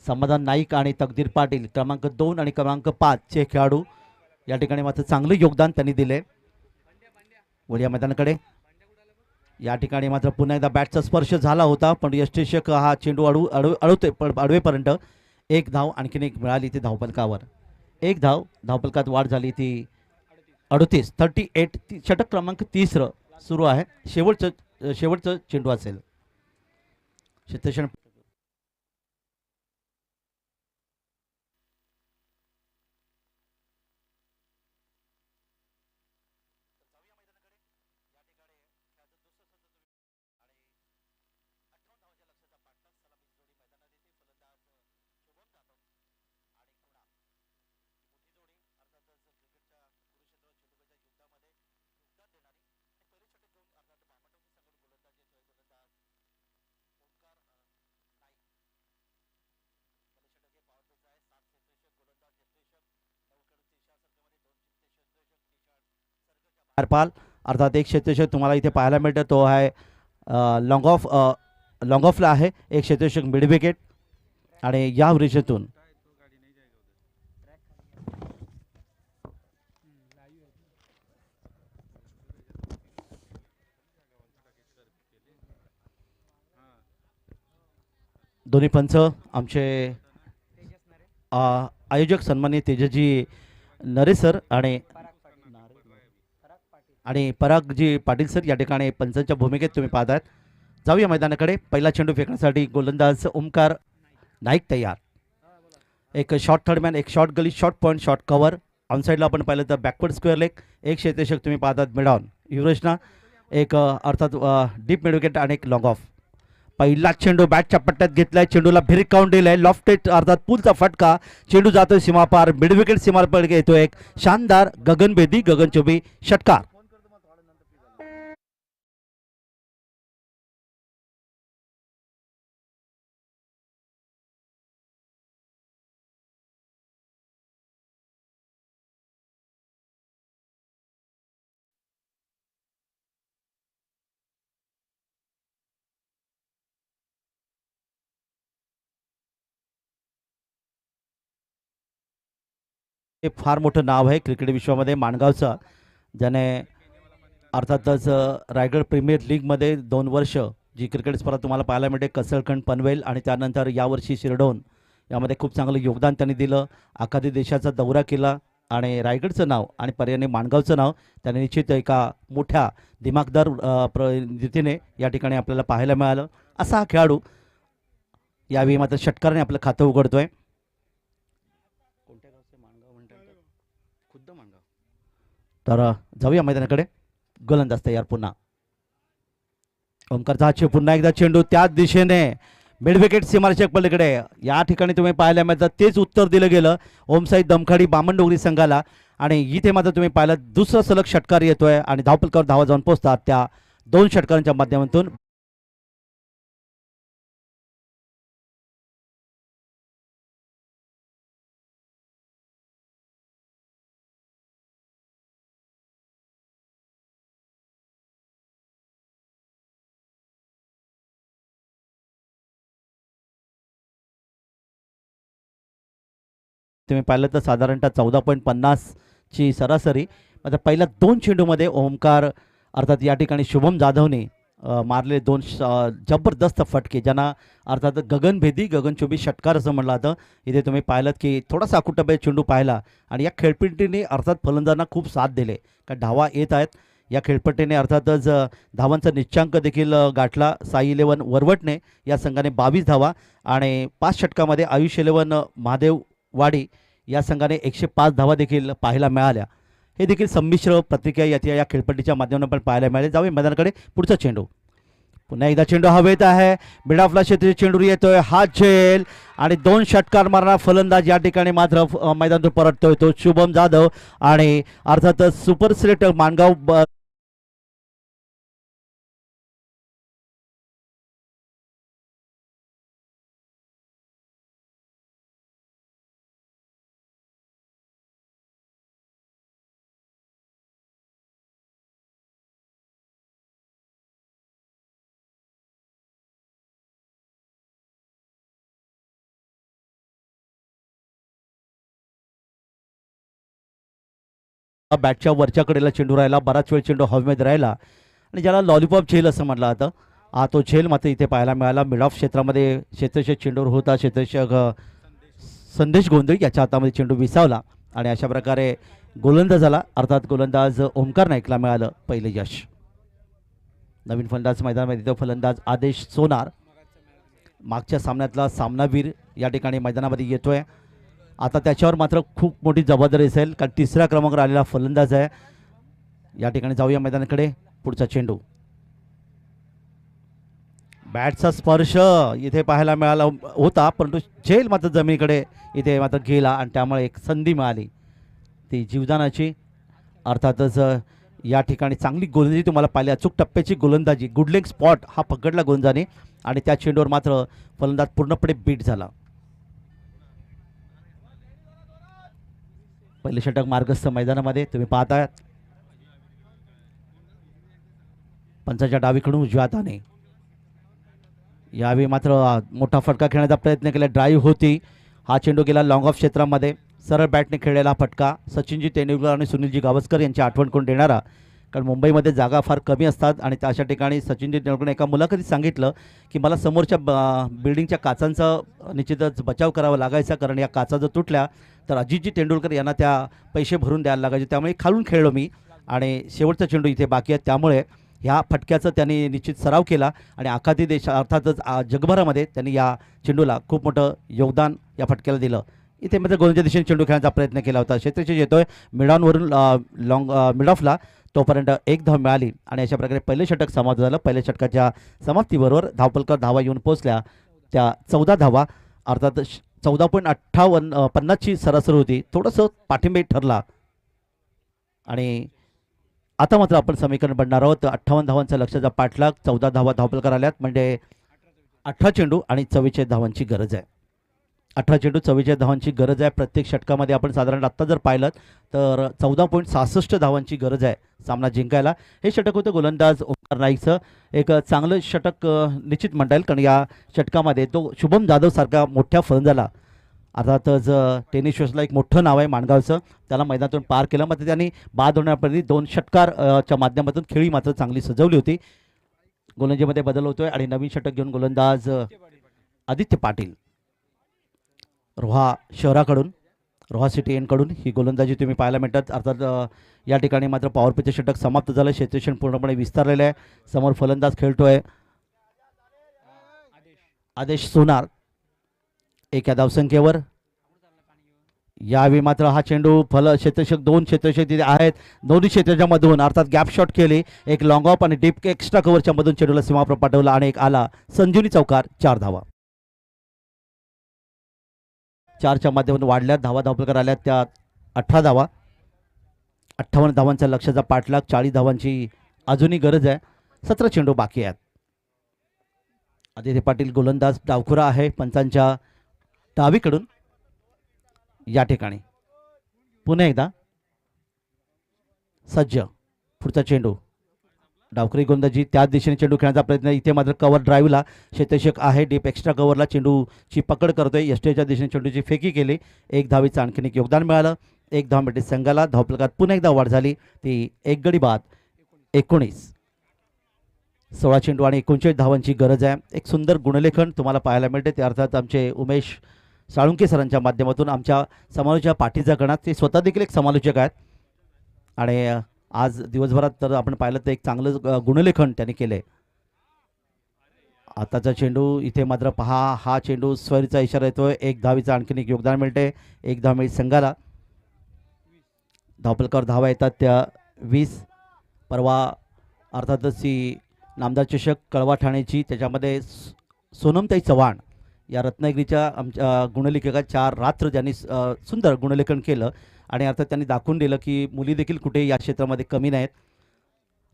समाधान नाईक आणि तकदीर पाटील क्रमांक 2 आणि क्रमांक 5 चे खेळाडू या ठिकाणी मात्र चांगलं योगदान त्यांनी दिले. वडिया मैदानाकडे या ठिकाणी मात्र पुन्हा एकदा बॅटचा स्पर्श झाला होता, पण यष्टेक्षक हा चेंडू अडवेपर्यंत एक धाव आणखीन एक मिळाली ती धावफलकावर. एक धाव धावफलकात वाढ झाली ती 38 षटक क्रमांक 30 सुरू आहे. शेवटचं चेंडू असेल. क्षेत्ररक्षण पाल अर्थात एक क्षेत्ररक्षक तुम्हाला इथे पाहायला मिळतं, तो आहे लॉंग ऑफला आहे. एक क्षेत्ररक्षक मिड विकेट आणि या वृषेतून दोन्ही पंच आमचे आयोजक सन्माननीय तेजसजी नरे सर आणि परागजी पाटील सर या ठिकाणी पंचांच्या भूमिकेत तुम्ही पाहताय. जाऊया मैदानाकडे. पहिला चेंडू फेकण्यासाठी गोलंदाज ओमकार नाईक तयार. एक शॉर्ट थर्डमॅन, एक शॉर्ट गली, शॉर्ट पॉईंट, शॉर्ट कव्हर. ऑनसाईडला आपण पाहिलं तर बॅकवर्ड स्क्वेअर लेग. एक क्षेत्ररक्षक तुम्ही पाहतात मिड ऑन युवराजना, एक अर्थात डीप मिड विकेट आणि एक लॉंग ऑफ. पहिला चेंडू बॅटच्या पट्ट्यात घेतलाय, चेंडूला भिरकावून दिलाय. लॉफ्टेड अर्थात पुलचा फटका, चेंडू जातोय सीमापार, मिड विकेट सीमापार येतो एक शानदार गगनभेदी गगनचुंबी षटकार. हे फार मोठं नाव आहे क्रिकेट विश्वामध्ये माणगावचं, ज्याने अर्थातच रायगड प्रीमियर लीगमध्ये 2 वर्ष जी क्रिकेट स्पर्धा तुम्हाला पाहायला मिळते, कसळखंड पनवेल आणि त्यानंतर यावर्षी शिरडोन, यामध्ये खूप चांगलं योगदान त्यांनी दिलं. आखाती देशाचा दौरा केला आणि रायगडचं नाव आणि पर्यायाने माणगावचं नाव त्याने निश्चित एका मोठ्या दिमागदार रीतीने या ठिकाणी आपल्याला पाहायला मिळालं. असा हा खेळाडू यावेळी मात्र षटकाराने आपलं खातं उघडतोय. तर जाऊया मैदानाकडे. गोलंदाज तयार पुन्हा. ओमकारचा हा पुन्हा एकदा चेंडू त्याच दिशेने मिड विकेट सीमारेषक पलीकडे. या ठिकाणी तुम्ही पाहायला मिळतं तेच उत्तर दिलं गेलं ओमसाई दमखाडी बामणडोंगरी संघाला आणि इथे मात्र तुम्ही पाहिलं दुसरा सलग षटकार येतोय आणि धावफलकावर धावा जाऊन पोहोचतात त्या 2 षटकारांच्या माध्यमातून. तुम्ही पाहिलं तर साधारणतः 14.50ची सरासरी. आता पहिल्या 2 चेंडूमध्ये ओमकार अर्थात या ठिकाणी शुभम जाधवने मारले 2 जबरदस्त फटके, ज्यांना अर्थात गगनभेदी गगनचुंबी षटकार असं म्हटलं जातं. इथे तुम्ही पाहिलं की थोडासा अकुटबे चेंडू पाहिला आणि या खेळपट्टीने अर्थात फलंदाजांना खूप साथ दिले, कारण धावा येत आहेत. या खेळपट्टीने अर्थातच धावांचा निश्चांक देखील गाठला. साई इलेव्हन वरवटने या संघाने 22 धावा आणि 5 षटकामध्ये आयुष इलेव्हन महादेववाडी या संघाने 105 धावा देखील पाहायला मिळाल्या. हे देखील संमिश्र प्रतिक्रिया या खेळपट्टीच्या माध्यमातून आपण पाहायला मिळाले. जाऊया मैदानाकडे. पुढचा चेंडू पुन्हा एकदा चेंडू हवेत आहे. मिड ऑफला क्षेत्रीय चेंडू येतोय, हात झेल आणि 2 षटकार मारणारा फलंदाज या ठिकाणी मात्र मैदानातून परततोय तो शुभम जाधव आणि अर्थातच सुपर सिलेक्टर माणगाव बॅटच्या वरच्या कडेला चेंडू राहिला, बराच वेळ चेंडू हवेमध्ये राहिला आणि ज्याला लॉलीपॉप झेल असं म्हटलं जातं, हा तो झेल मात्र इथे पाहायला मिळाला. मिड ऑफ क्षेत्रामध्ये क्षेत्ररक्षक चेंडूवर होता. क्षेत्ररक्षक संदेश गोंधळी याच्या हातामध्ये चेंडू विसावला आणि अशा प्रकारे गोलंदाजाला अर्थात गोलंदाज ओमकार नाईकला मिळालं पहिलं यश. नवीन फलंदाज मैदानामध्ये तो फलंदाज आदेश सोनार, मागच्या सामन्यातला सामनावीर या ठिकाणी मैदानामध्ये येतोय. आता त्याच्यावर मात्र खूप मोठी जबाबदारी असेल, कारण तिसऱ्या क्रमांकावर आलेला फलंदाज आहे. या ठिकाणी जाऊया मैदानाकडे. पुढचा चेंडू, बॅटचा स्पर्श इथे पाहायला मिळाला होता, परंतु झेल मात्र जमिनीकडे इथे मात्र गेला आणि त्यामुळे एक संधी मिळाली ती जीवदानाची. अर्थातच या ठिकाणी चांगली गोलंदाजी तुम्हाला पाहिली, अचूक टप्प्याची गोलंदाजी, गुडलेग स्पॉट हा पकडला गोलंदाजाने आणि त्या चेंडूवर मात्र फलंदाज पूर्णपणे बीट झाला. पहिले षटक मार्गस्थ मैदानामध्ये तुम्ही पाहताय. पंचाच्या डावीकडून उजव्या हाताने यावेळी मात्र मोठा फटका खेळण्याचा प्रयत्न केला, ड्राईव्ह होती. हा चेंडू गेला लॉंग ऑफ क्षेत्रामध्ये. सरळ बॅटने खेळलेला फटका सचिनजी तेंडुलकर आणि सुनीलजी गावस्कर यांची आठवण करून देणारा, कारण मुंबईमध्ये जागा फार कमी असतात आणि अशा ठिकाणी सचिनजी तेंडुलकरने एका मुलाखतीत सांगितलं की मला समोरच्या बिल्डिंगच्या काचांचा निश्चितच बचाव करावा लागायचा, कारण या काचा जर तुटल्या तर अजितजी तेंडुलकर यांना त्या पैसे भरून द्यायला लागायचे, त्यामुळे खालून खेळलो मी आणि शेवटचा चेंडू इथे बाकी आहे, त्यामुळे ह्या फटक्याचं त्यांनी निश्चित सराव केला आणि आखाती देश अर्थातच जगभरामध्ये त्यांनी या चेंडूला खूप मोठं योगदान या फटक्याला दिलं. इथे मात्र गोलंदाजीच्या दिशेने चेंडू खेळण्याचा प्रयत्न केला होता. क्षेत्ररक्षक येतोय मिडॉनवरून मिड ऑफला, तोपर्यंत एक धाव मिळाली आणि अशा प्रकारे पहिले षटक समाप्त झालं. पहिल्या षटकाच्या समाप्तीबरोबर धावपलकर धावा येऊन पोहोचल्या त्या 14 धावा, अर्थात 14.58 सरासरी होती. थोडंसं पाठिंबे ठरला आणि आता मात्र आपण समीकरण बनणार आहोत. 58 धावांचा लक्ष्याचा पाठलाग, 14 धावा धावपलकर आल्यात, म्हणजे 18 चेंडू आणि 44 धावांची गरज आहे. 18 चेंडू 44 धावांची गरज आहे. प्रत्येक षटकामध्ये आपण साधारण आत्ता जर पाहिलं तर 14.66 धावांची गरज आहे सामना जिंकायला. हे षटक होतं गोलंदाज ओमकार नाईकचं. एक चांगलं षटक निश्चित म्हणता येईल, कारण या षटकामध्ये तो शुभम जाधव सारखा मोठ्या फलंदाजाला, अर्थातच टेनिस शोसला एक मोठं नाव आहे माणगावचं, त्याला मैदानातून पार केलं. मात्र त्यांनी बाद होण्यापूर्वी 2 षटकारच्या माध्यमातून खेळी मात्र चांगली सजवली होती. गोलंदाजीमध्ये बदल होतोय आणि नवीन षटक घेऊन गोलंदाज आदित्य पाटील रोहा शहराकडून, रोहा सिटी एनकडून ही गोलंदाजी तुम्ही पाहायला मिळतात. अर्थात या ठिकाणी मात्र पॉवर प्लेचं षटक समाप्त झालं. क्षेत्ररक्षण पूर्णपणे विस्तारलेलं आहे. समोर फलंदाज खेळतोय आदेश सोनार एका धावसंख्येवर. यावेळी मात्र हा चेंडू क्षेत्ररक्षक 2 क्षेत्ररक्षक तिथे आहेत, दोन्ही क्षेत्राच्या मधून अर्थात गॅप शॉट केली, एक लॉंग ऑफ आणि डीप एक्स्ट्रा कव्हरच्या मधून चेंडूला सीमाप्र पाठवला आणि एक आला संजीवनी चौकार. 4 धावा 4च्या माध्यमातून वाढल्यात धावा धावपलकर आल्यात त्या 18 धावा. 58 धावांचा लक्ष्याचा पाठलाग, 40 धावांची अजूनही गरज आहे. 17 चेंडू बाकी आहेत. आदित्य पाटील गोलंदाज डावखुरा आहे पंचांच्या डावीकडून. या ठिकाणी पुन्हा एकदा सज्ज, पुढचा चेंडू डावखुरी गोलंदाजी, त्याच दिशेने चेंडू खेळण्याचा प्रयत्न. इथे मात्र कव्हर ड्राईव्हला क्षेत्ररक्षक आहे, डीप एक्स्ट्रा कव्हरला चेंडूची पकड करतोय. एसटीच्या दिशेने चेंडूची फेकी केली, एक धावीचं आणखीन एक योगदान मिळालं. एक धाव मिळते संघाला. धावपलकात पुन्हा एकदा वाढ झाली, ती एक गडी बाद 19. 16 चेंडू आणि 39 धावांची गरज आहे. एक सुंदर गुणलेखन तुम्हाला पाहायला मिळते, ते अर्थात आमचे उमेश साळुंके सरांच्या माध्यमातून. आमच्या समालोचच्या पाठीच्या गणात ते स्वतः देखील एक समालोचक आहेत आणि आज दिवसभरात तर आपण पाहिलं तर एक चांगलं गुणलेखन त्यांनी केले. आताचा चेंडू इथे मात्र पहा, हा चेंडू स्वरीचा इशारा येतोय. एक धावीचं आणखीन एक योगदान मिळते, एक धाव मिळते संघाला. धावपलकावर धावा येतात त्या 20. परवा अर्थातच ही नामदार चषक कळवा ठाण्याची, त्याच्यामध्ये सोनमताई चव्हाण या रत्नागिरीच्या आमच्या गुणलेखिका 4 रात्र ज्यांनी सुंदर गुणलेखन केलं आणि अर्थात त्यांनी दाखवून दिलं की मुली देखील कुठे या क्षेत्रामध्ये कमी नाहीत.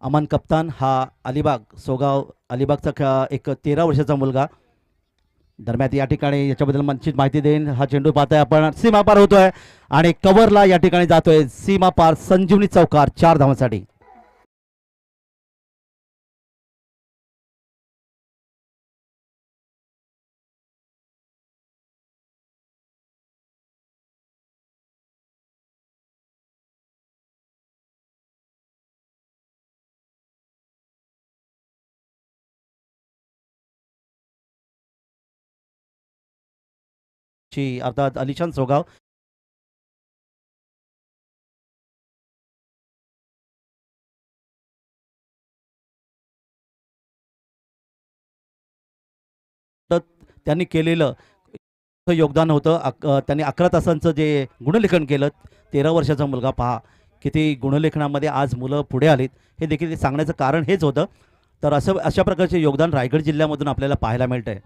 अमान कप्तान हा अलिबाग, सोगाव अलिबागचा एक 13 वर्षाचा मुलगा. दरम्यान या ठिकाणी याच्याबद्दल निश्चित माहिती देईन. हा चेंडू पाहताय आपण, सीमा पार होतोय आणि कव्हरला या ठिकाणी जातोय. सीमा पार संजीवनी चौकार 4 धावांसाठी. ची अर्थात अलिशान सोगाव त्यांनी केलेलं योगदान होतं. त्यांनी 11 तासांचं जे गुणलेखन केलं. 13 वर्षाचा मुलगा पहा किती गुणलेखनामध्ये आज मुलं पुढे आलीत. हे देखील सांगण्याचं कारण हेच होतं. तर अशा प्रकारचे योगदान रायगड जिल्ह्यामधून आपल्याला पाहायला मिळतंय.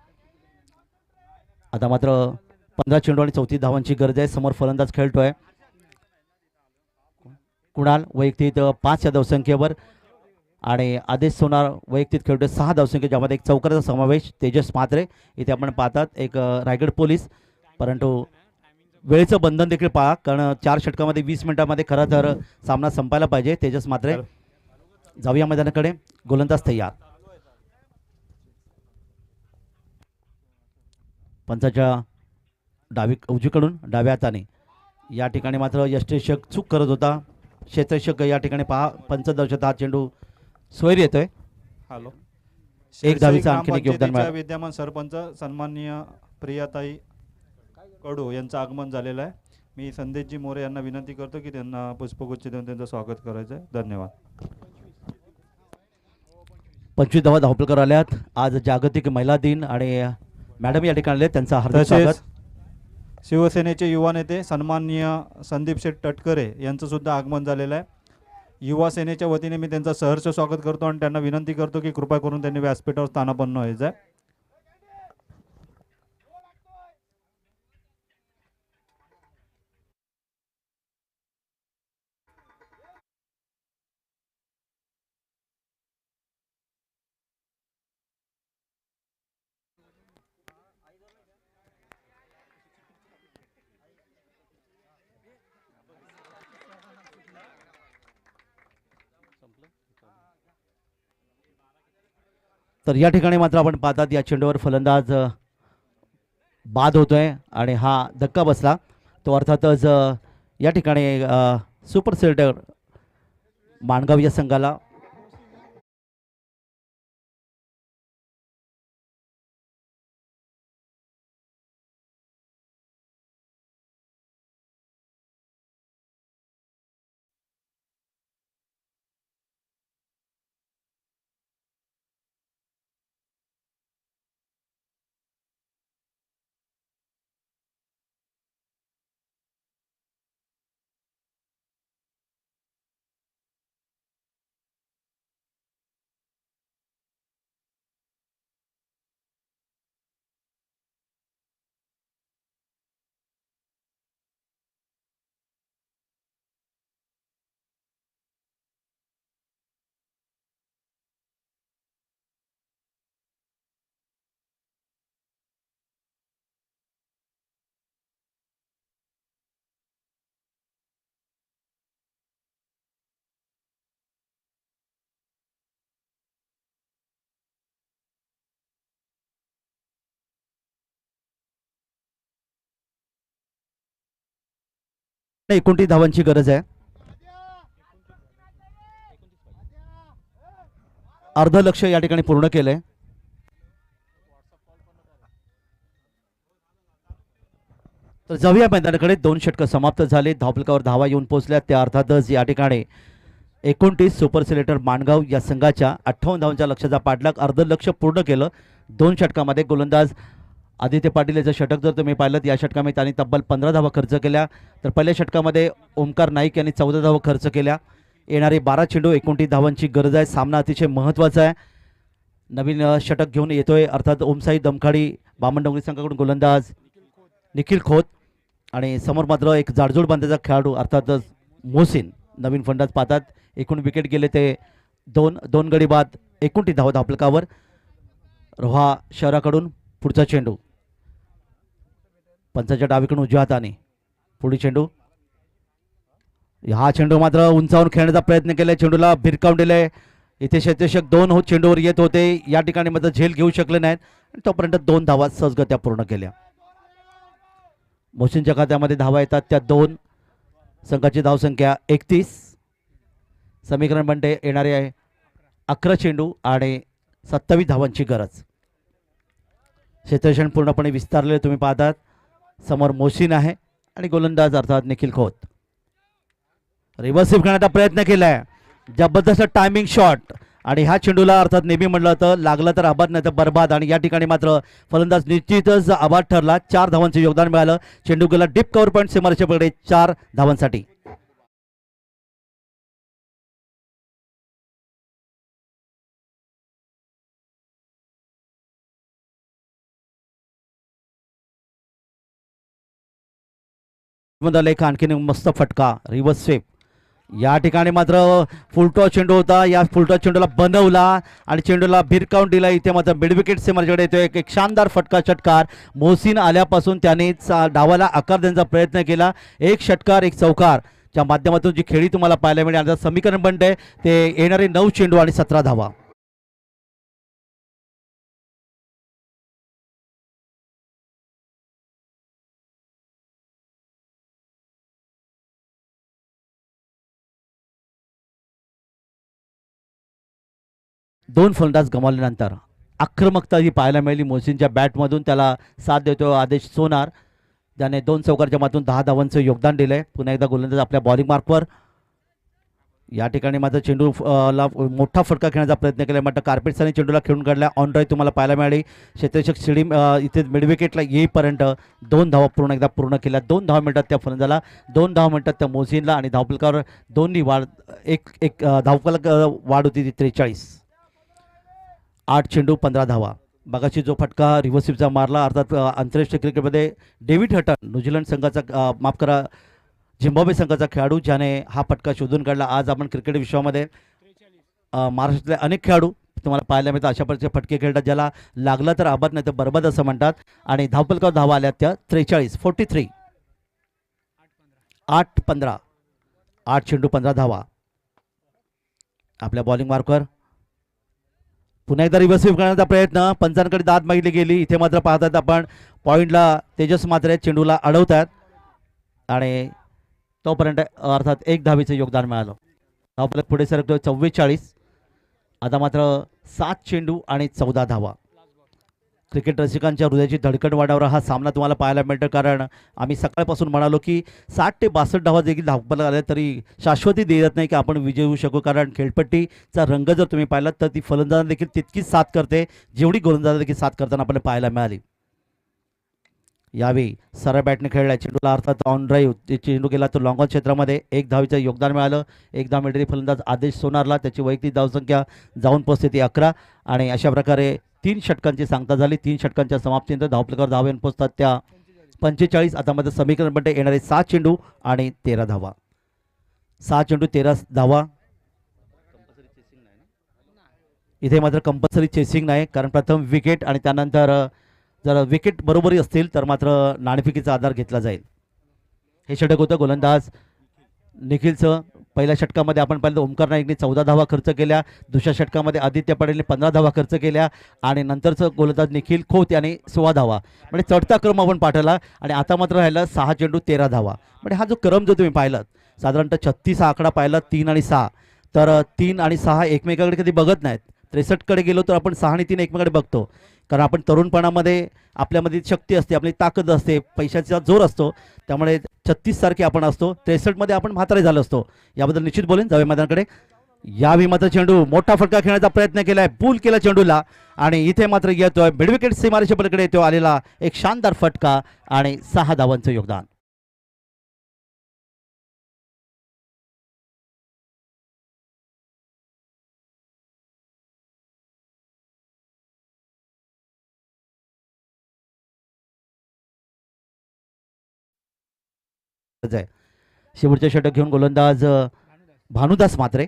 आता मात्र 15 चेंडू आणि 34 धावांची गरज आहे. समोर फलंदाज खेळतोय कुणाल वैयक्तिक 5 या धावसंख्येवर आणि आदेश सोनार वैयक्तिक खेळतोय 6 धावसंख्या, ज्यामध्ये एक चौकाराचा समावेश. तेजस म्हात्रे इथे आपण पाहतात एक रायगड पोलीस. परंतु वेळेचं बंधन देखील पहा, कारण 4 षटकामध्ये 20 मिनिटांमध्ये खरं तर सामना संपायला पाहिजे. तेजस म्हात्रे जाऊया मैदानाकडे. गोलंदाज तयार. पंचाच्या उजवीकडून डाव्या हाताने या ठिकाणी मात्र यष्टेशक चूक करत होता. क्षेत्ररक्षक या ठिकाणी पहा पंच दर्शक हा चेंडू सोयरी येतोय. हॅलो, एक धावीचं आणखीन एक योगदान ग्रामपंचायतीच्या मिळालं. विद्यमान सरपंच सन्माननीय प्रियाताई कडू यांचं आगमन झालेलं आहे. मी संदेशजी मोरे यांना विनंती करतो की त्यांना पुष्पगुच्छ देऊन त्यांचं स्वागत करायचं आहे. धन्यवाद. 25 धावा धावपलकर आल्यात. आज जागतिक महिला दिन आणि मॅडम या ठिकाणी आले, त्यांचं हार्दिक स्वागत. तसेच शिवसेनेचे युवा नेते सन्माननीय संदीप शेठ तटकरे यांचं सुद्धा आगमन झालेलं आहे. युवा सेनेच्या वतीने मी त्यांचं सहर्ष स्वागत करतो आणि त्यांना विनंती करतो की कृपा करून त्यांनी व्यासपीठावर स्थानापन्न व्हायचं आहे. तर या ठिकाणी मात्र आपण पाहतात या चेंडूवर फलंदाज बाद होतोय आणि हा धक्का बसला. तो अर्थातच या ठिकाणी सुपर सेल्टर माणगाव या संघाला नाही 29 धावांची गरज आहे. अर्ध लक्ष या ठिकाणी पूर्ण केलंय. तर जाऊया मैदानाकडे. 2 षटकं समाप्त झाले. धावफलकावर धावा येऊन पोहोचल्या. त्या अर्थातच या ठिकाणी 29 सुपर सिलेक्टर माणगाव या संघाच्या 58 धावांच्या लक्ष्याचा पाठलाग अर्ध लक्ष पूर्ण केलं 2 षटकामध्ये. गोलंदाज आदित्य पाटील याचं षटक जर तुम्ही पाहिलं या षटकामध्ये त्यांनी तब्बल 15 धावा खर्च केल्या. तर पहिल्या षटकामध्ये ओमकार नाईक यांनी 14 धावा खर्च केल्या. येणारे 12 चेंडू 29 धावांची गरज आहे. सामना अतिशय महत्त्वाचा आहे. नवीन षटक घेऊन येतोय अर्थात ओमसाई दमखाडी बामणडोंगरी संघाकडून गोलंदाज निखिल खोत आणि समोर मात्र एक जाडजूड बांधाचा खेळाडू अर्थातच मोहसिन नवीन फलंदाज पाहतात. एकूण विकेट गेले ते 2 गडी बाद 29 धावा धावफलकावर. रोहा शहराकडून पुढचा चेंडू पंचाच्या डावीकडून उजव्या हाताने पुढील चेंडू. हा चेंडू मात्र उंचावून खेळण्याचा प्रयत्न केला. चेंडूला भिरकावून दिले. इथे क्षेत्ररक्षक 2 चेंडूवर येत होते. या ठिकाणी मात्र झेल घेऊ शकले नाहीत. तोपर्यंत 2 धावा सहजगत्या पूर्ण केल्या. मोहसिनच्या खात्यामध्ये धावा येतात त्या 2. संघाची धावसंख्या 31. समीकरण बनते येणारे 11 चेंडू आणि 27 धावांची गरज. क्षेत्ररक्षण पूर्णपणे विस्तारलेले तुम्ही पाहतात. समोर मोहसिन आहे आणि गोलंदाज अर्थात निखिल खोत. रिव्हर्स स्वीप करण्याचा प्रयत्न केलाय, जबरदस्त टायमिंग शॉट आणि ह्या चेंडूला अर्थात नेहमी म्हटलं तर लागलं तर आबाद नाही तर बरबाद. आणि या ठिकाणी मात्र फलंदाज निश्चितच आबाद ठरला. 4 धावांचं योगदान मिळालं. चेंडू गेला डीप कव्हर पॉईंट सीमारेषे पकडे 4 धावांसाठी. एक आणखीन मस्त फटका रिव्हर्स स्वीप. या ठिकाणी मात्र फुलटॉस चेंडू होता, या फुलटॉस चेंडूला बनवला आणि चेंडूला भिरकावून दिला. इथे मात्र मिड विकेट सीमारेषेकडे येतो एक शानदार फटका षटकार. मोहसिन आल्यापासून त्याने डावाला आकार देण्याचा प्रयत्न केला. एक षटकार एक चौकार च्या माध्यमातून जी खेळी तुम्हाला पाहायला मिळेल. आता समीकरण बनते ते येणारे 9 चेंडू आणि 17 धावा. दोन फलंदाज गमावल्यानंतर आक्रमकता ही पाहायला मिळाली मोहसिनच्या बॅटमधून. त्याला साथ देतो आदेश सोनार, ज्याने 2 चौकारच्या मातून 10 धावांचं योगदान दिलंय. पुन्हा एकदा गोलंदाज आपल्या बॉलिंग मार्कवर. या ठिकाणी मात्र चेंडू ला मोठा फटका खेळण्याचा प्रयत्न केला. मात्र कार्पेट्सने चेंडूला खेळून काढला. ऑन ड्राईव्ह तुम्हाला पाहायला मिळाली. क्षेत्ररक्षक शिडी इथे मिड विकेटला येईपर्यंत 2 धावा पूर्ण केल्या. 2 धावा मिळतात त्या फलंदाजाला, 2 धावा मिळतात त्या मोहसिनला आणि धावफलकावर दोन्ही वाढ एक धावफलक वाढ होती ती 43. 8 चेंडू 15 धावा. बघाची जो फटका रिव्हर्सिपचा मारला अर्थात आंतरराष्ट्रीय क्रिकेटमध्ये डेव्हिड हटन न्यूझीलंड संघाचा माफ करा झिम्बाब्वे संघाचा खेळाडू ज्याने हा फटका शोधून काढला. आज आपण क्रिकेट विश्वामध्ये महाराष्ट्रातले अनेक खेळाडू तुम्हाला पाहायला मिळतात अशा प्रकारचे फटके खेळतात, ज्याला लागला तर आबाद नाही तर बरबाद असं म्हणतात. आणि धावफलकावर धावा आल्या त्या 43. 8-15. 8 चेंडू 15 धावा. आपल्या बॉलिंग मार्कवर पुन्हा एकदा रिव्हर्स स्वीप करण्याचा प्रयत्न. पंचांकडे दाद मागितली गेली. इथे मात्र पाहतात आपण पॉईंटला तेजस मात्र चेंडूला अडवतात आणि तोपर्यंत अर्थात 1 धावेचं योगदान मिळालं. धावफलक पुढे सरकतो 44. आता मात्र 7 चेंडू आणि 14 धावा. क्रिकेट रसिकांच्या हृदयाची धडकन वाढवणारा हा सामना तुम्हाला पाहायला मिळतो, कारण आम्ही सकाळपासून म्हणालो की 60 ते 62 धावा देखील धावफलक आले तरी शाश्वती देत नाही की आपण विजय होऊ शकू, कारण खेळपट्टीचा रंग जर तुम्ही पाहिलात तर ती फलंदाजांना देखील तितकीच साथ करते जेवढी गोलंदाजांना देखील साथ करताना आपल्याला पाहायला मिळाली. यावेळी सरळ बॅटने खेळला चेंडूला अर्थात ऑन ड्राईव्ह चेंडू गेला तो लॉंग ऑन क्षेत्रामध्ये 1 धावेचं योगदान मिळालं. 1 धाव मिळणारी फलंदाज आदेश सोनारला. त्याची वैयक्तिक धावसंख्या जाऊन पोहोचते ती 11 आणि अशा प्रकारे 3 षटकांची सांगता झाली. 3 षटकांच्या समाप्तीनंतर धावफलकावर धावा येऊन पोहोचतात त्या 45. आता मध्ये समीकरण बनते येणारे 7 चेंडू आणि 13 धावा. 6 चेंडू 13 धावा. इथे मात्र कंपल्सरी चेसिंग नाही, कारण प्रथम विकेट आणि त्यानंतर जर विकेट बरोबरी असतील तर मात्र नाणेफेकीचा आधार घेतला जाईल. हे षटक होतं गोलंदाज निखिलचं. पहिल्या षटकामध्ये आपण पाहिलं ओमकार नाईकने 14 धावा खर्च केल्या. दुसऱ्या षटकामध्ये आदित्य पटेलने 15 धावा खर्च केल्या आणि नंतरचं गोलंदाज निखिल खोत याने 16 धावा. म्हणजे चढता क्रम आपण पाठवला आणि आता मात्र राहिला 6 चेंडू 13 धावा. म्हणजे हा जो क्रम जो तुम्ही पाहिलात साधारणतः 36 हा आकडा पाहिला 3 आणि 6, तर 3 आणि 6 एकमेकाकडे कधी बघत नाहीत. 63कडे गेलो तर आपण 6 आणि 3 एकमेकाकडे बघतो, कारण आपण तरुणपणामध्ये आपल्यामध्ये शक्ती असते, आपली ताकद असते, पैशाचा जोर असतो, त्यामुळे 36 सारखे आपण असतो. 63मध्ये आपण म्हातारे झालो असतो. याबद्दल निश्चित बोलेन. जाऊया मैदानाकडे. यावेळी मात्र चेंडू मोठा फटका खेळण्याचा प्रयत्न केलाय, पूल केला चेंडूला आणि इथे मात्र येतोय मिड विकेट सीमारेषे पलीकडे येतो आलेला एक शानदार फटका आणि 6 धावांचं योगदान. शेवटचे षटक घेऊन गोलंदाज भानुदास मात्रे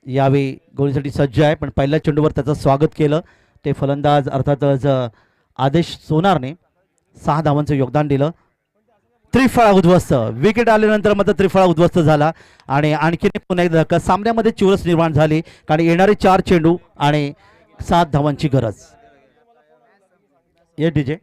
यावेळी गोलीसाठी सज्ज आहे, पण पहिल्या चेंडूवर त्याचं स्वागत केलं ते फलंदाज अर्थातच आदेश सोनारने. 6 धावांचं योगदान दिलं. त्रिफळा उद्ध्वस्त. विकेट आल्यानंतर मात्र त्रिफळा उद्ध्वस्त झाला आणि आणखीन पुन्हा एकदा धक्का. सामन्यामध्ये चुरस निर्माण झाली, कारण येणारे 4 चेंडू आणि 7 धावांची गरज. ये डीजे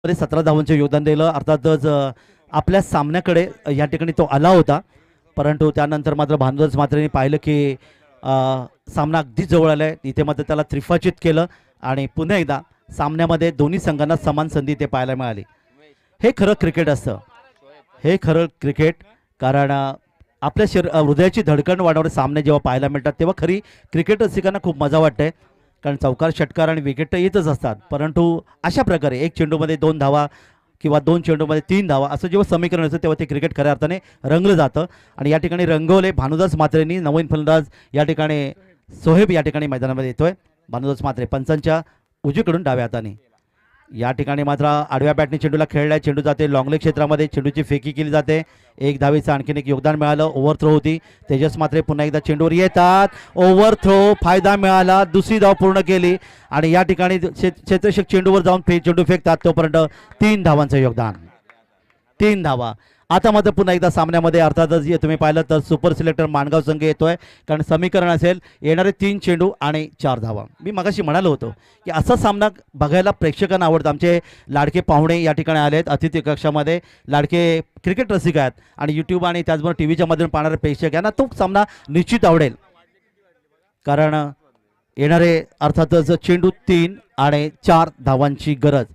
मध्ये 17 धावांचे योगदान दिलं. अर्थातच आपल्या सामन्याकडे या ठिकाणी तो आला होता, परंतु त्यानंतर मात्र भानुदास म्हात्रेंनी पाहिलं की सामना अगदी जवळ आलाय. इथे मात्र त्याला त्रिफाचित केलं आणि पुन्हा एकदा सामन्यामध्ये दोन्ही संघांना समान संधी ते पाहायला मिळाली. हे खरं क्रिकेट असतं, हे खरं क्रिकेट. कारण आपल्या हृदयाची धडकण वाढवणारे सामने जेव्हा पाहायला मिळतात तेव्हा खरी क्रिकेट रसिकांना खूप मजा वाटते. कारण चौकार, षटकार आणि विकेट तर येतच असतात, परंतु अशा प्रकारे एक चेंडूमध्ये 2 धावा किंवा 2 चेंडूमध्ये 3 धावा असं जेव्हा समीकरण असतं तेव्हा ते क्रिकेट खऱ्या अर्थाने रंगलं जातं. आणि या ठिकाणी रंगवले भानुदास म्हात्रेंनी. नवीन फलंदाज या ठिकाणी सोहेब या ठिकाणी मैदानामध्ये येतोय. भानुदास म्हात्रे पंचांच्या उजवीकडून डाव्या हाताने. या ठिकाणी मात्र आडव्या बॅटने चेंडूला खेळलाय. चेंडू जाते लॉंगलेग क्षेत्रामध्ये, चेंडूची फेकी केली जाते. एक धावेचं आणखीन एक योगदान मिळालं. ओव्हर थ्रो होती. तेजस म्हात्रे पुन्हा एकदा चेंडूवर येतात. ओव्हर थ्रो, फायदा मिळाला. दुसरी धाव पूर्ण केली आणि या ठिकाणी क्षेत्ररक्षक चेंडूवर जाऊन चेंडू फेकतात. तोपर्यंत 3 धावांचं योगदान, 3 धावा. आता मात्र पुन्हा एकदा सामन्यामध्ये अर्थातच तुम्ही पाहिलं तर सुपर सिलेक्टर माणगाव संघ येतोय. कारण समीकरण असेल येणारे 3 चेंडू आणि 4 धावा. मी मगाशी म्हणालो होतो की असा सामना बघायला प्रेक्षकांना आवडतं. आमचे लाडके पाहुणे या ठिकाणी आलेत अतिथी कक्षामध्ये. लाडके क्रिकेट रसिक आहेत आणि यूट्यूब आणि त्याचबरोबर टी व्हीच्या मधून पाहणारे प्रेक्षक यांना तो सामना निश्चित आवडेल. कारण येणारे अर्थातच चेंडू 3 आणि 4 धावांची गरज.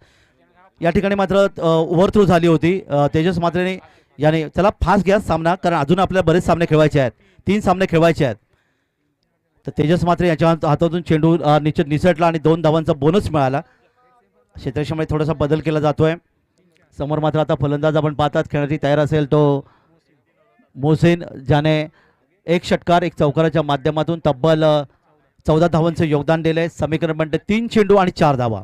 या ठिकाणी मात्र ओव्हर थ्रो झाली होती. तेजस म्हात्रेने याने चला फास्ट घ्या सामना, कारण अजून आपल्याला बरेच सामने खेळवायचे आहेत. 3 सामने खेळवायचे आहेत. तर तेजस म्हात्रे याच्या हातातून चेंडू निसटला आणि 2 धावांचा बोनस मिळाला. क्षेत्ररक्षणामध्ये थोडासा बदल केला जातोय. समोर मात्र आता फलंदाज आपण पाहतात खेळण्याची तयार असेल तो मोहसिन, ज्याने एक षटकार एक चौकाराच्या माध्यमातून तब्बल 14 धावांचं योगदान दिलंय. समीकरण म्हणते 3 चेंडू आणि 4 धावा.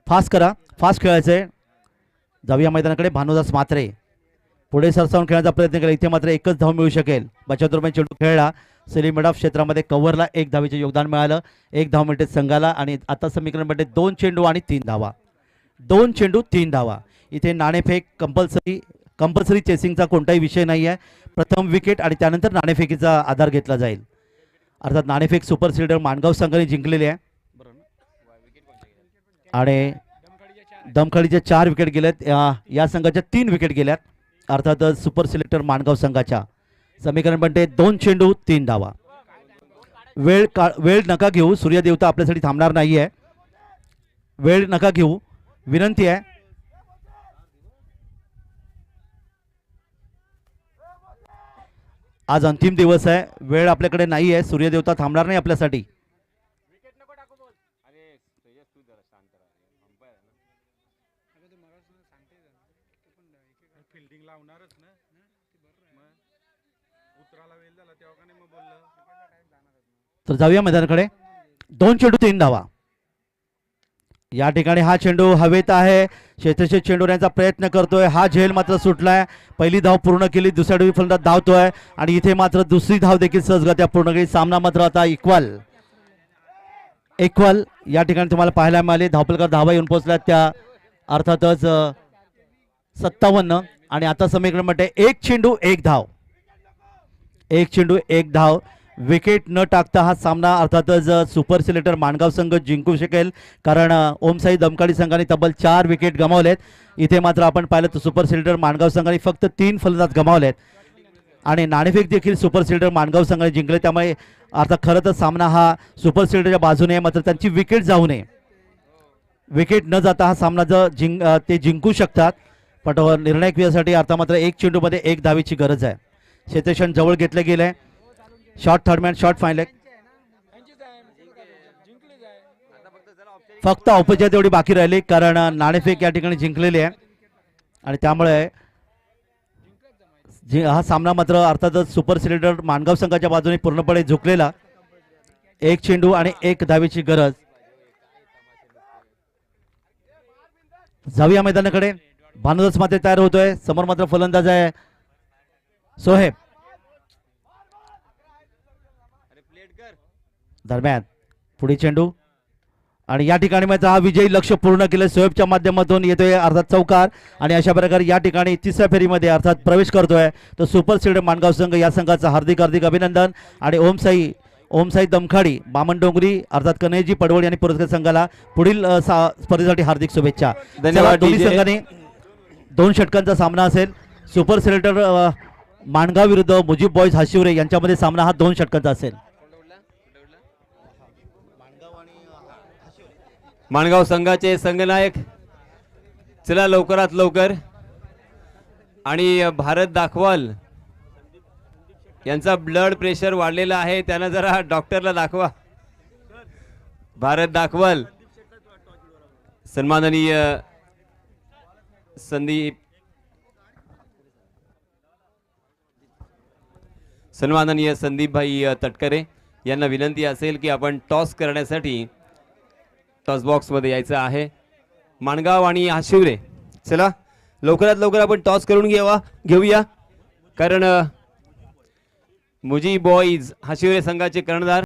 फास्ट करा, फास्ट खेळायचंय. जाऊया मैदानाकडे. भानुदास म्हात्रे पुढे सरसावून खेळण्याचा प्रयत्न केला. इथे मात्र एकच धाव मिळू शकेल. 75 रुपये चेंडू खेळला. सेलिम मिड ऑफ क्षेत्रामध्ये कव्हरला 1 धावेचे योगदान मिळालं. 1 धाव मिळते संघाला आणि आता समीकरण म्हणते 2 चेंडू आणि 3 धावा. 2 चेंडू 3 धावा. इथे नाणेफेक कंपल्सरी चेसिंगचा कोणताही विषय नाही आहे. प्रथम विकेट आणि त्यानंतर नाणेफेकीचा आधार घेतला जाईल. अर्थात नाणेफेक सुपर सीडर माणगाव संघाने जिंकलेली आहे आणि दमखडीचे 4 विकेट गेलेत. या संघाच्या 3 विकेट गेल्यात. अर्थातच सुपर सिलेक्टर माणगाव संघाच्या. समीकरण म्हणते 2 चेंडू 3 धावा. वेळ नका घेऊ. सूर्यदेवता आपल्यासाठी थांबणार नाही आहे. वेळ नका घेऊ, विनंती आहे. आज अंतिम दिवस आहे. वेळ आपल्याकडे नाही आहे. सूर्यदेवता थांबणार नाही आपल्यासाठी. तर जाऊया मैदानाकडे. 2 चेंडू 3 धावा. या ठिकाणी हा चेंडू हवेत आहे. क्षेत्ररक्षक चेंडू येण्याचा प्रयत्न करतोय. हा झेल मात्र सुटलाय. पहिली धाव पूर्ण केली. दुसऱ्या डावी फलंदाज धावतोय आणि इथे मात्र दुसरी धाव देखील सहजगत्या पूर्ण केली. सामना मात्र आता इक्वल या ठिकाणी तुम्हाला पाहायला मिळाले. धावपलकार धावा येऊन पोहोचल्या त्या अर्थातच 57 आणि आता समीकरण म्हणते 1 चेंडू 1 धाव. 1 चेंडू 1 धाव. विकेट न टाकता हा सामना अर्थातच सुपर सिलेक्टर माणगाव संघ जिंकू शकेल. कारण ओमसाई दमकाडी संघाने तब्बल 4 विकेट गमावलेत. इथे मात्र आपण पाहिलं तर सुपर सिलेक्टर माणगाव संघाने फक्त 3 फलंदाज गमावलेत आणि नाणेफेक देखील सुपर सिलेक्टर माणगाव संघाने जिंकले. त्यामुळे अर्थात खरं तर सामना हा सुपर सिलेक्टरच्या बाजूने आहे. मात्र त्यांची विकेट जाऊ नये. विकेट न जाता हा सामना जर ते जिंकू शकतात. पण निर्णायक वेळेसाठी आता मात्र 1 चेंडूमध्ये 1 धावेची गरज आहे. क्षेत्ररक्षण जवळ घेतले गेले. Short third man, short final. फक्त औपचारिक तेवढी बाकी राहिली कारण नाणेफेक या ठिकाणी जिंकलेली आहे आणि त्यामुळे हा सामना मात्र अर्थातच सुपर सिलेक्टर माणगाव संघाच्या बाजूने पूर्णपणे झुकलेला. 1 चेंडू आणि 1 धावेची गरज. जाऊया मैदानाकडे. भानुदास मात्र तयार होतोय. समोर मात्र फलंदाज आहे सोहेब. दरम्यान पुढे चेंडू आणि या ठिकाणी मात्र हा विजयी लक्ष्य पूर्ण केलं. सोहेबच्या माध्यमातून येतोय अर्थात चौकार आणि अशा प्रकारे या ठिकाणी 3ऱ्या फेरीमध्ये अर्थात प्रवेश करतोय तो सुपर सिलेक्टर माणगाव संघ. या संघाचं हार्दिक अभिनंदन आणि ओमसाई दमखाडी, बामण डोंगरी अर्थात कन्हैजी पडवळ यांनी पुरस्कार संघाला पुढील स्पर्धेसाठी हार्दिक शुभेच्छा. धन्यवाद, चला, दोन्ही DJ. संघाने 2 षटकांचा सामना असेल. सुपर सिलेक्टर माणगाव विरुद्ध मुजीब बॉईज हाशिवरे यांच्यामध्ये सामना हा 2 षटकांचा असेल. माणगाव संघाचे संघनायक, चला लवकरात लवकर. आणि भारत दाखवाल यांचा ब्लड प्रेशर वाढलेला आहे, त्यांना जरा डॉक्टरला दाखवा. भारत दाखवाल, सन्माननीय संदीप भाई तटकरे यांना विनंती असेल की आपण टॉस करण्यासाठी टॉस बॉक्समध्ये यायचं आहे. माणगाव आणि हाशिवरे, चला लवकरात लवकर आपण टॉस करून घेऊया, कारण मुजी बॉईज हाशिवरे संघाचे कर्णधार